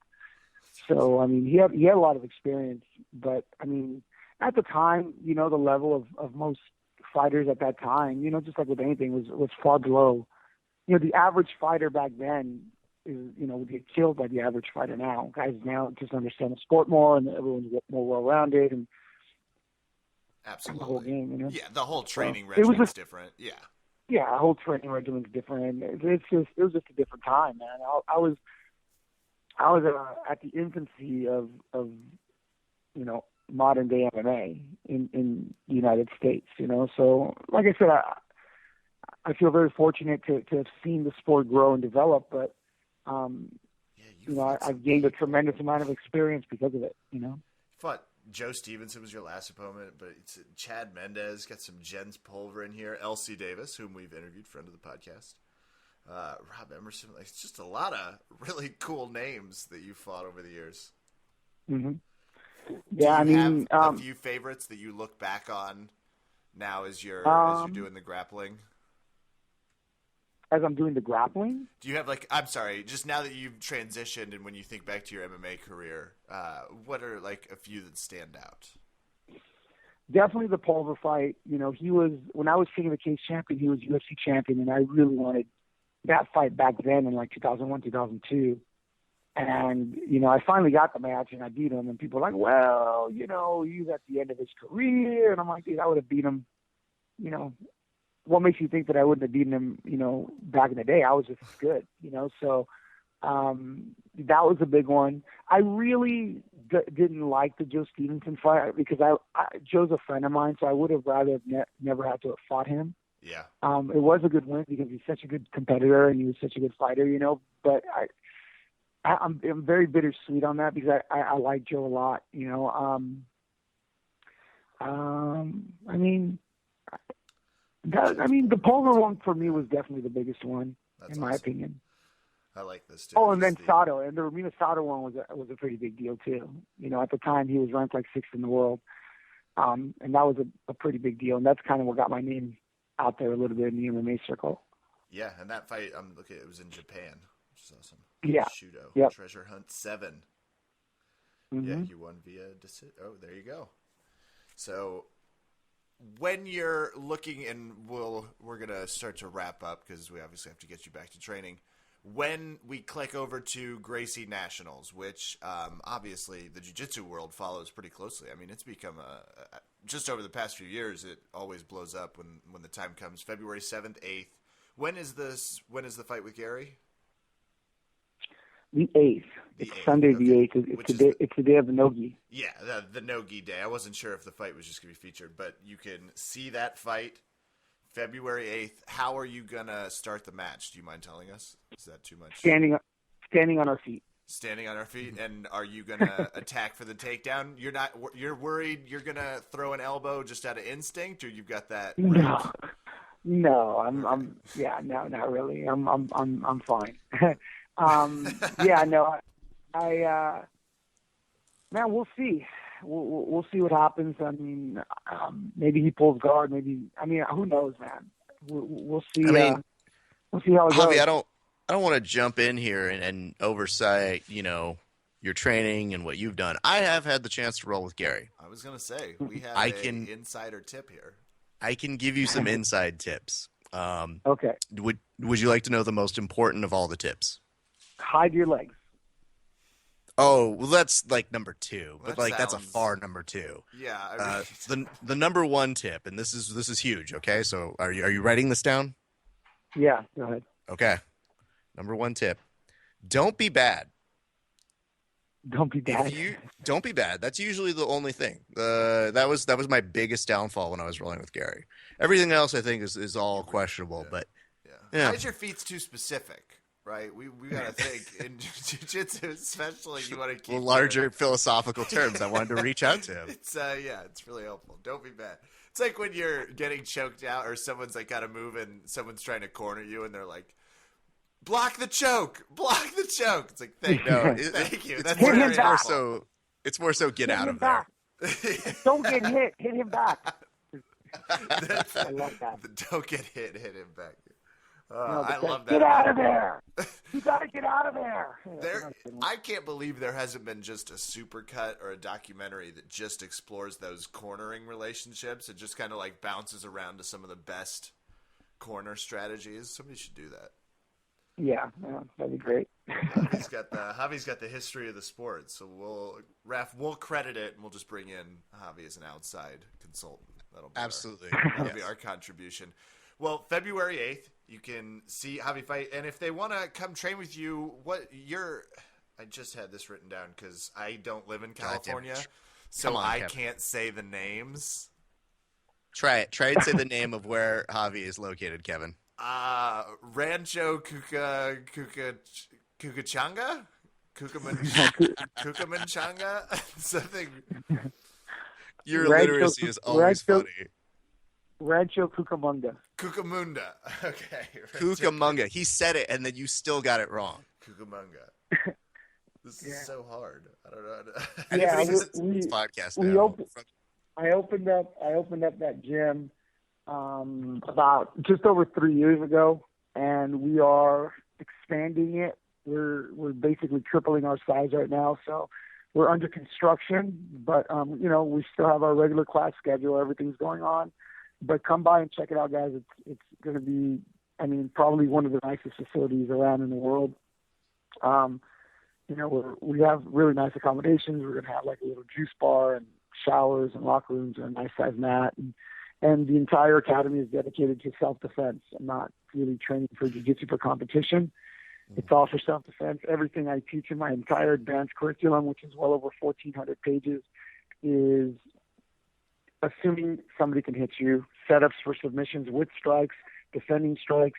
So I mean, he had a lot of experience. But I mean, at the time, the level of most fighters at that time, just like with anything, was far below. The average fighter back then would get killed by the average fighter now. Guys now just understand the sport more, and everyone's more well-rounded, and absolutely the whole game. Yeah, the whole training regimen's different. Yeah. Yeah, the whole training regimen's different. It was just a different time, man. I was at the infancy of modern day MMA in the United States. So like I said, I feel very fortunate to have seen the sport grow and develop, but I've gained a tremendous amount of experience because of it. Fought Joe Stevenson was your last opponent, but it's Chad Mendez, got some Jens Pulver in here, L.C. Davis, whom we've interviewed, friend of the podcast, Rob Emerson. It's just a lot of really cool names that you fought over the years. Mm-hmm. Yeah, Do you have a few favorites that you look back on now as you're doing the grappling? As I'm doing the grappling? Do you have I'm sorry, just now that you've transitioned and when you think back to your MMA career, what are a few that stand out? Definitely the Pulver fight. He was, when I was King of the Cage champion, he was UFC champion, and I really wanted that fight back then in 2001, 2002. And, I finally got the match and I beat him, and people were like, well, he was at the end of his career. And I'm like, dude, I would have beat him, what makes you think that I wouldn't have beaten him, back in the day? I was just good, so that was a big one. I really didn't like the Joe Stevenson fight because Joe's a friend of mine, so I would have rather never had to have fought him. Yeah. It was a good win because he's such a good competitor and he was such a good fighter, but I'm very bittersweet on that because I like Joe a lot, the Pulver one for me was definitely the biggest one. That's in my opinion. I like this too. Oh, and then Sato, and the Romina Sato one was a pretty big deal too. At the time he was ranked 6th in the world, and that was a pretty big deal, and that's kind of what got my name out there a little bit in the MMA circle. Yeah, and that fight, I'm looking, it was in Japan, which is awesome. Yeah. Shudo. Yep. Treasure Hunt 7. Mm-hmm. Yeah, you won via decision. Oh, there you go. So when you're looking, and we're going to start to wrap up because we obviously have to get you back to training. When we click over to Gracie Nationals, which obviously the jiu-jitsu world follows pretty closely. I mean, it's become just over the past few years, it always blows up when the time comes. February 7th, 8th. When is the fight with Garry? The 8th. It's Sunday the 8th. It's the day of the Nogi. Yeah, the Nogi day. I wasn't sure if the fight was just going to be featured, but you can see that fight February 8th. How are you gonna start the match? Do you mind telling us? Is that too much? Standing on our feet. Standing on our feet, and are you gonna attack for the takedown? You're worried you're gonna throw an elbow just out of instinct, or you've got that? No, not really. I'm fine. Man, we'll see. We'll see what happens. I mean, maybe he pulls guard. Who knows, man? We'll see. We'll see how it Javi, goes. I don't want to jump in here and oversight, your training and what you've done. I have had the chance to roll with Garry. I was gonna say we have an insider tip here. I can give you some inside tips. Okay. Would you like to know the most important of all the tips? Hide your legs. Oh, well, that's like number 2, but That that's a sounds- far number 2. Yeah. The number 1 tip, and this is huge. Okay, so are you writing this down? Yeah, go ahead. Okay. Number 1 tip: don't be bad. Don't be bad. Don't be bad. That's usually the only thing. That was my biggest downfall when I was rolling with Garry. Everything else I think is all questionable, but yeah. Hide your feet's too specific, right? We gotta think in jiu-jitsu, especially you want to keep larger philosophical terms. I wanted to reach out to him. It's it's really helpful. Don't be bad. It's like when you're getting choked out, or someone's like got to move, and someone's trying to corner you, and they're like, block the choke. It's like, thank you. Thank you. That's Hit him very back. helpful. It's more so get Hit out him of there. back. Don't get hit. Hit him back. I love that. Don't get hit him back. No, I but love that. Get out of there. You got to get out of there. I can't believe there hasn't been just a supercut or a documentary that just explores those cornering relationships. It just kind of like bounces around to some of the best corner strategies. Somebody should do that. Yeah, that'd be great. Javi's got the history of the sport, so we'll credit it, and we'll just bring in Javi as an outside consultant. That'll be our contribution. Well, February 8th, you can see Javi fight, and if they want to come train with you, I just had this written down because I don't live in California, so I can't say the names. Try it. Try and say the name of where Javi is located, Kevin. Rancho Cucamonga? Cucamonga? Something. Your Rancho literacy is always funny. Rancho Cucamonga. Cucamonga. Okay. Cucamonga. He said it, and then you still got it wrong. Cucamonga. This is so hard. I don't know. Yeah, this podcast I opened up that gym about just over 3 years ago, and we are expanding it. We're basically tripling our size right now, so we're under construction. But we still have our regular class schedule. Everything's going on. But come by and check it out, guys. It's going to be, probably one of the nicest facilities around in the world. We have really nice accommodations. We're going to have like a little juice bar and showers and locker rooms and a nice size mat. And the entire academy is dedicated to self-defense. I'm not really training for jiu-jitsu for competition. It's all for self-defense. Everything I teach in my entire advanced curriculum, which is well over 1,400 pages, is assuming somebody can hit you, setups for submissions with strikes, defending strikes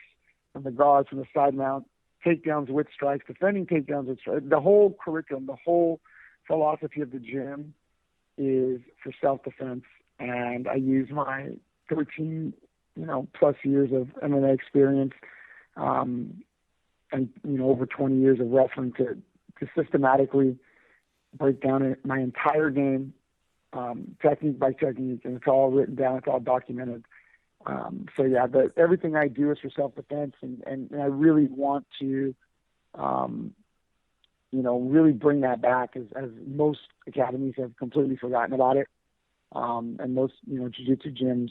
from the guards, from the side mount, takedowns with strikes, defending takedowns with strikes. The whole curriculum, the whole philosophy of the gym is for self-defense. And I use my 13, plus years of MMA experience, and over 20 years of wrestling to systematically break down my entire game, technique by technique, and it's all written down, it's all documented. Everything I do is for self-defense, and I really want to, really bring that back, as most academies have completely forgotten about it. And most, jiu-jitsu gyms,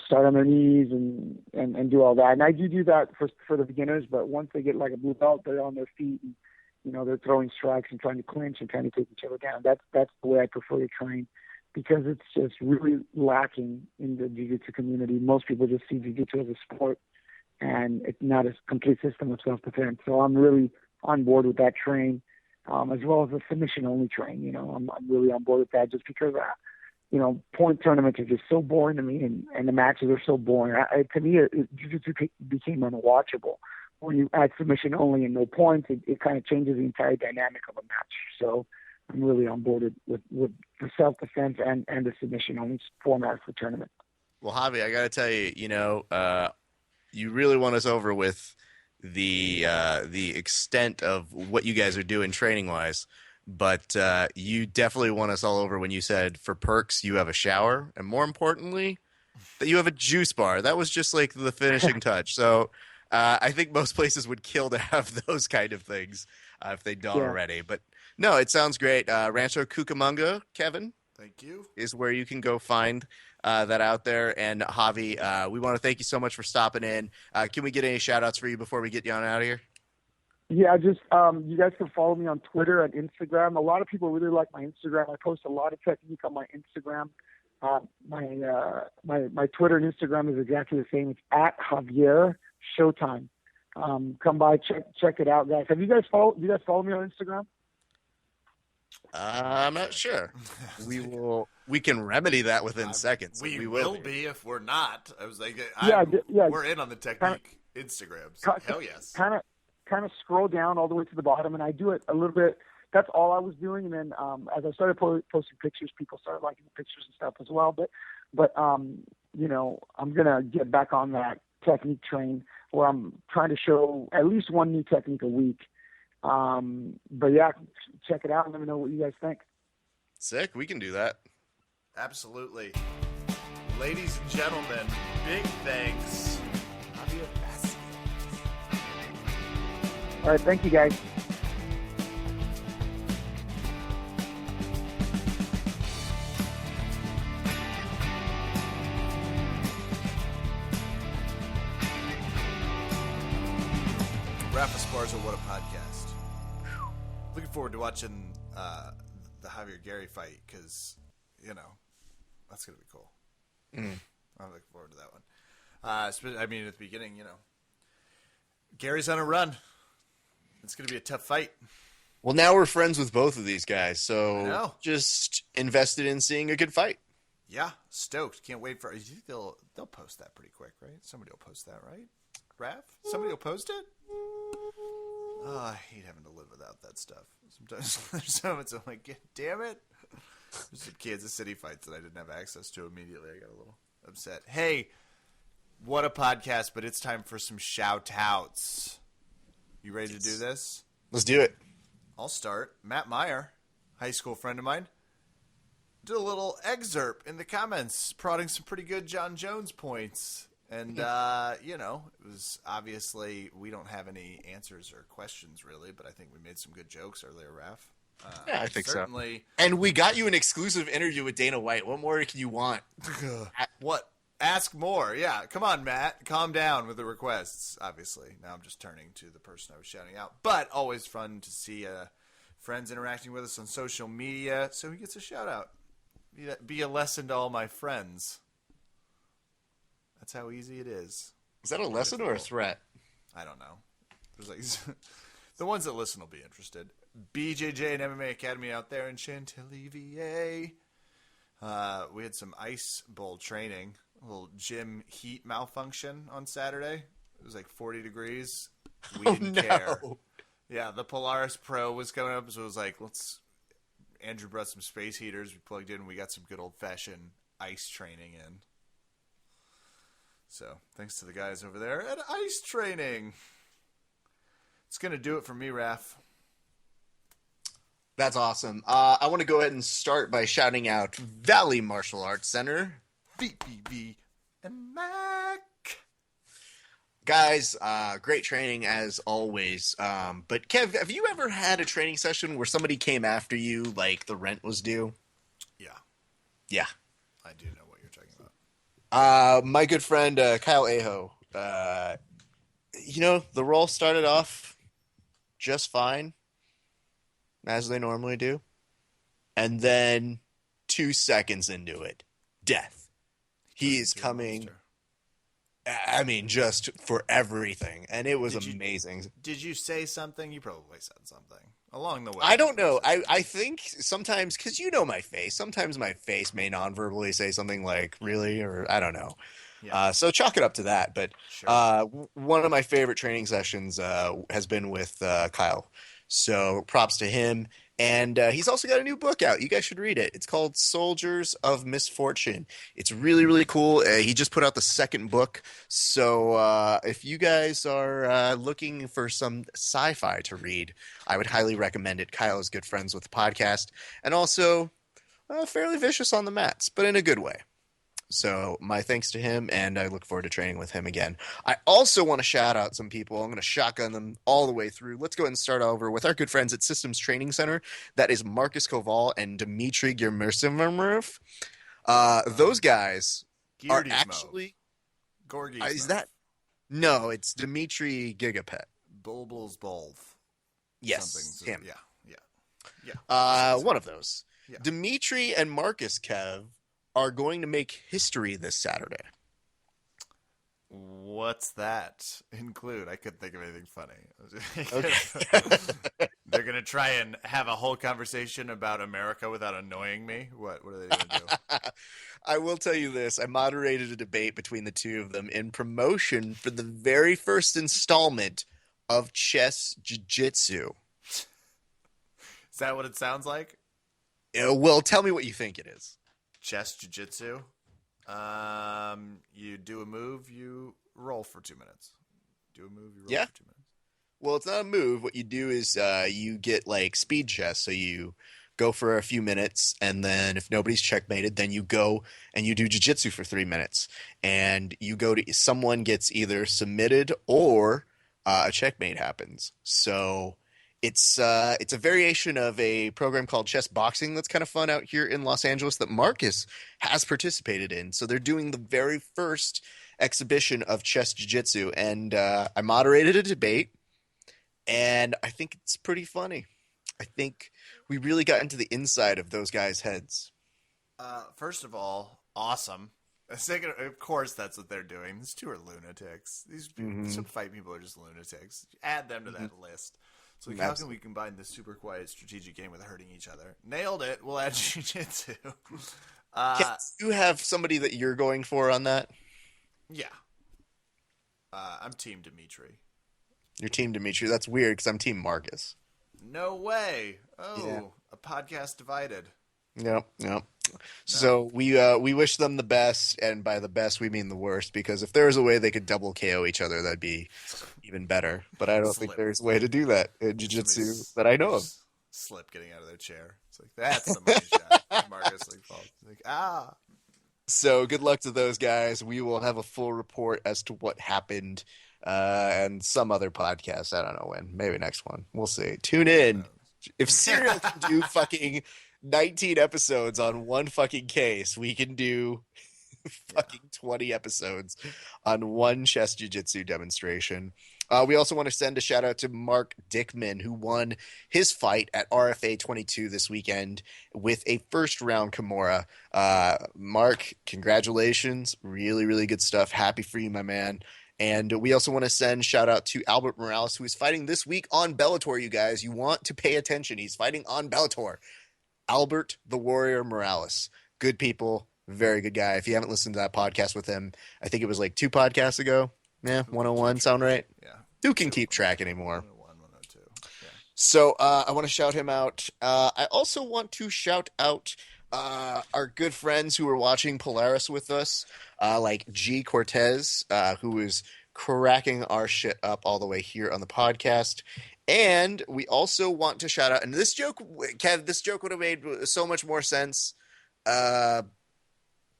start on their knees and do all that. And I do that for the beginners, but once they get like a blue belt, they're on their feet and, they're throwing strikes and trying to clinch and trying to take each other down. That's the way I prefer to train, because it's just really lacking in the jiu-jitsu community. Most people just see jiu-jitsu as a sport, and it's not a complete system of self-defense. So I'm really on board with that train, as well as a submission-only train. I'm really on board with that, just because point tournaments are just so boring to me, and the matches are so boring. To me, jiu-jitsu became unwatchable. When you add submission only and no points, it kind of changes the entire dynamic of a match. So I'm really on board with the self-defense and the submission only format for tournament. Well, Javi, I got to tell you, you really won us over with the extent of what you guys are doing training-wise. But you definitely won us all over when you said for perks you have a shower, and more importantly, that you have a juice bar. That was just like the finishing touch. So I think most places would kill to have those kind of things if they don't already. But no, it sounds great. Rancho Cucamonga, Kevin, thank you, is where you can go find that out there. And Javi, we want to thank you so much for stopping in. Can we get any shout-outs for you before we get you on out of here? Yeah, just you guys can follow me on Twitter and Instagram. A lot of people really like my Instagram. I post a lot of technique on my Instagram. My Twitter and Instagram is exactly the same. It's at Javier Showtime. Come by, check it out, guys. Do you guys follow me on Instagram? I'm not sure. We can remedy that within seconds. We will be if we're not. I was like, we're in on the technique Instagrams. Hell yes. Kind of scroll down all the way to the bottom, and I do it a little bit. That's all I was doing, and then as I started posting pictures, people started liking the pictures and stuff as well. But I'm gonna get back on that technique train where I'm trying to show at least one new technique a week. But yeah, check it out and let me know what you guys think. Sick, we can do that. Absolutely, ladies and gentlemen. Big thanks, Javier Vazquez. All right, thank you, guys. Rafa Esparza, what a podcast. Looking forward to watching the Javier Garry fight because, that's going to be cool. I'm looking forward to that one. At the beginning, Gary's on a run. It's going to be a tough fight. Well, now we're friends with both of these guys, so just invested in seeing a good fight. Yeah, stoked. Can't wait for. You think they'll post that pretty quick, right? Somebody will post that, right? Raph? Somebody will post it? Oh, I hate having to live without that stuff. Sometimes there's moments I'm like, damn it. There's some Kansas City fights that I didn't have access to immediately. I got a little upset. Hey, what a podcast, but it's time for some shout-outs. You ready to do this? Let's do it. I'll start. Matt Meyer, high school friend of mine, did a little excerpt in the comments, prodding some pretty good Jon Jones points. And, it was obviously we don't have any answers or questions really, but I think we made some good jokes earlier, Raph. Yeah, I think certainly. So. And we got you an exclusive interview with Dana White. What more can you want? What? Ask more. Yeah, come on, Matt. Calm down with the requests, obviously. Now I'm just turning to the person I was shouting out. But always fun to see friends interacting with us on social media, so he gets a shout-out. Be a lesson to all my friends. That's how easy it is. Is that a lesson or a threat? I don't know. There's like the ones that listen will be interested. BJJ and MMA Academy out there in Chantilly, VA. We had some ice bowl training, a little gym heat malfunction on Saturday. It was like 40 degrees. We didn't care. Yeah, the Polaris Pro was coming up, so it was like, Andrew brought some space heaters. We plugged in. We got some good old-fashioned ice training in. So, thanks to the guys over there at Ice Training. It's going to do it for me, Raph. That's awesome. I want to go ahead and start by shouting out Valley Martial Arts Center. VPV and Mac. Guys, great training as always. But Kev, have you ever had a training session where somebody came after you like the rent was due? Yeah. Yeah. I do know what you're talking about. My good friend Kyle Aho, the role started off just fine, as they normally do. And then 2 seconds into it, death. He is coming, just for everything. And it was amazing. Did you say something? You probably said something along the way. I don't know. I think sometimes, because you know my face, sometimes my face may non-verbally say something like "really" or I don't know. Yeah. So chalk it up to that. But Sure. one of my favorite training sessions has been with Kyle. So props to him. And he's also got a new book out. You guys should read it. It's called Soldiers of Misfortune. It's really, really cool. He just put out the second book. So if you guys are looking for some sci-fi to read, I would highly recommend it. Kyle is good friends with the podcast and also fairly vicious on the mats, but in a good way. So my thanks to him, and I look forward to training with him again. I also want to shout out some people. I'm going to shotgun them all the way through. Let's go ahead and start over with our good friends at Systems Training Center. That is Marcus Koval and Dmitry Germersimov. Those guys are Gierdy's actually... Gorgie's is that... No, it's Dmitry Gigapet. Bulbul's Bolv. Yes, him. Yeah. One of those. Yeah. Dmitry and Marcus Kev are going to make history this Saturday. What's that include? I couldn't think of anything funny. Okay. They're going to try and have a whole conversation about America without annoying me? What are they going to do? I will tell you this. I moderated a debate between the two of them in promotion for the very first installment of Chess Jiu-Jitsu. Is that what it sounds like? Well, tell me what you think it is. Chess Jiu-Jitsu? You do a move, you roll for 2 minutes. Do a move, you roll Yeah. for 2 minutes. Well, it's not a move. What you do is you get like speed chess. So you go for a few minutes, and then if nobody's checkmated, then you go and you do jiu-jitsu for 3 minutes. And you go to someone gets either submitted or a checkmate happens. So it's a variation of a program called Chess Boxing that's kind of fun out here in Los Angeles that Marcus has participated in. So they're doing the very first exhibition of chess jiu-jitsu, and I moderated a debate, and I think it's pretty funny. I think we really got into the inside of those guys' heads. First of all, awesome. Second, of course, that's what they're doing. These two are lunatics. These people, some fight people are just lunatics. Add them to that list. So like, how can we combine this super quiet strategic game with hurting each other? Nailed it. We'll add jiu-jitsu. Can you have somebody that you're going for on that? Yeah. I'm Team Dimitri. Your team Dimitri. That's weird because I'm Team Marcus. No way. Oh, Yeah. a podcast divided. Yep. So we wish them the best, and by the best we mean the worst, because if there was a way they could double KO each other, that'd be even better. But I don't think there's a way to do that in jiu-jitsu that I know of. Slip getting out of their chair. It's like, that's the money shot. Marcus falls. Like, So good luck to those guys. We will have a full report as to what happened and some other podcast. I don't know when. Maybe next one. We'll see. Tune in. If Serial can do fucking 19 episodes on one fucking case, we can do fucking 20 episodes on one chess jiu-jitsu demonstration. We also want to send a shout out to Mark Dickman, who won his fight at RFA 22 this weekend with a first round Kimura. Mark, congratulations. Really, really good stuff. Happy for you, my man. And we also want to send shout out to Albert Morales, who is fighting this week on Bellator, you guys. You want to pay attention. He's fighting on Bellator. Albert the Warrior Morales. Good people. Very good guy. If you haven't listened to that podcast with him, I think it was like 2 podcasts ago. Yeah, 101 sound right? Yeah. Who can keep track anymore? 101, 102. Yeah. So I want to shout him out. I also want to shout out our good friends who are watching Polaris with us, like G. Cortez, who is cracking our shit up all the way here on the podcast. And we also want to shout out, and this joke, Kev, this joke would have made so much more sense about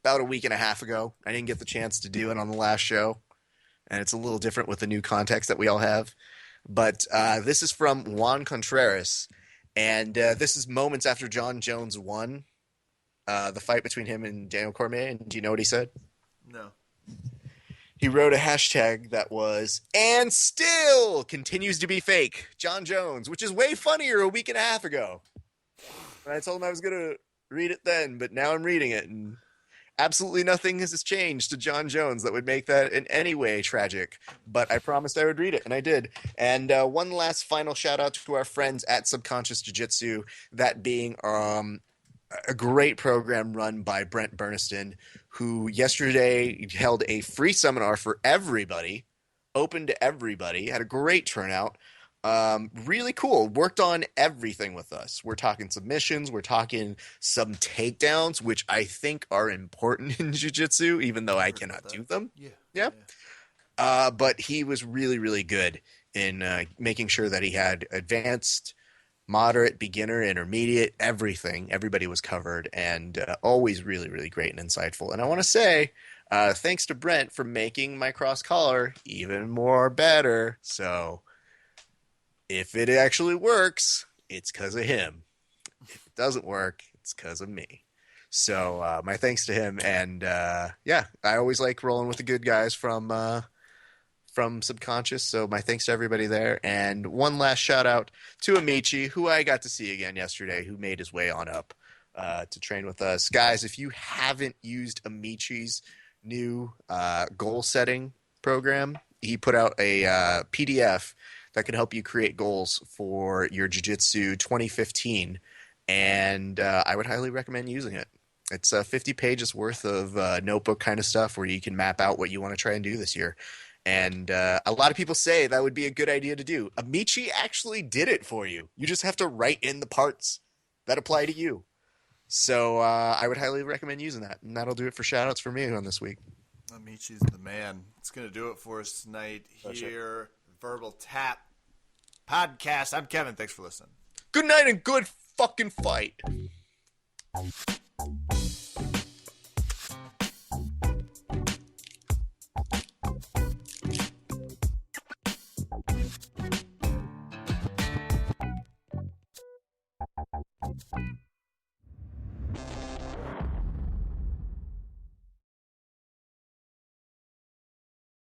a week and a half ago. I didn't get the chance to do it on the last show, and it's a little different with the new context that we all have. But this is from Juan Contreras, and this is moments after Jon Jones won the fight between him and Daniel Cormier. And do you know what he said? No. He wrote a hashtag that was, and still continues to be fake, Jon Jones, which is way funnier a week and a half ago. And I told him I was going to read it then, but now I'm reading it. And Absolutely nothing has changed to Jon Jones that would make that in any way tragic. But I promised I would read it, and I did. And one last final shout out to our friends at Subconscious Jiu-Jitsu, that being a great program run by Brent Berniston, who yesterday held a free seminar for everybody, open to everybody, had a great turnout. Really cool. Worked on everything with us. We're talking submissions. We're talking some takedowns, which I think are important in jiu-jitsu, even though I cannot do them. Yeah. But he was really, really good in making sure that he had advanced, moderate, beginner, intermediate, everything. Everybody was covered, and always really, really great and insightful. And I want to say, thanks to Brent for making my cross collar even more better. So if it actually works, it's because of him. If it doesn't work, it's because of me. So my thanks to him. And yeah, I always like rolling with the good guys from Subconscious. So my thanks to everybody there. And one last shout out to Amici, who I got to see again yesterday, who made his way on up to train with us. Guys, if you haven't used Amici's new goal setting program, he put out a PDF that can help you create goals for your Jiu-Jitsu 2015, and I would highly recommend using it. It's 50 pages worth of notebook kind of stuff where you can map out what you want to try and do this year. And a lot of people say that would be a good idea to do. Amici actually did it for you. You just have to write in the parts that apply to you. So I would highly recommend using that, and that'll do it for shout-outs for me on this week. Amici's the man. It's going to do it for us tonight here. Verbal Tap Podcast. I'm Kevin. Thanks for listening. Good night and good fucking fight.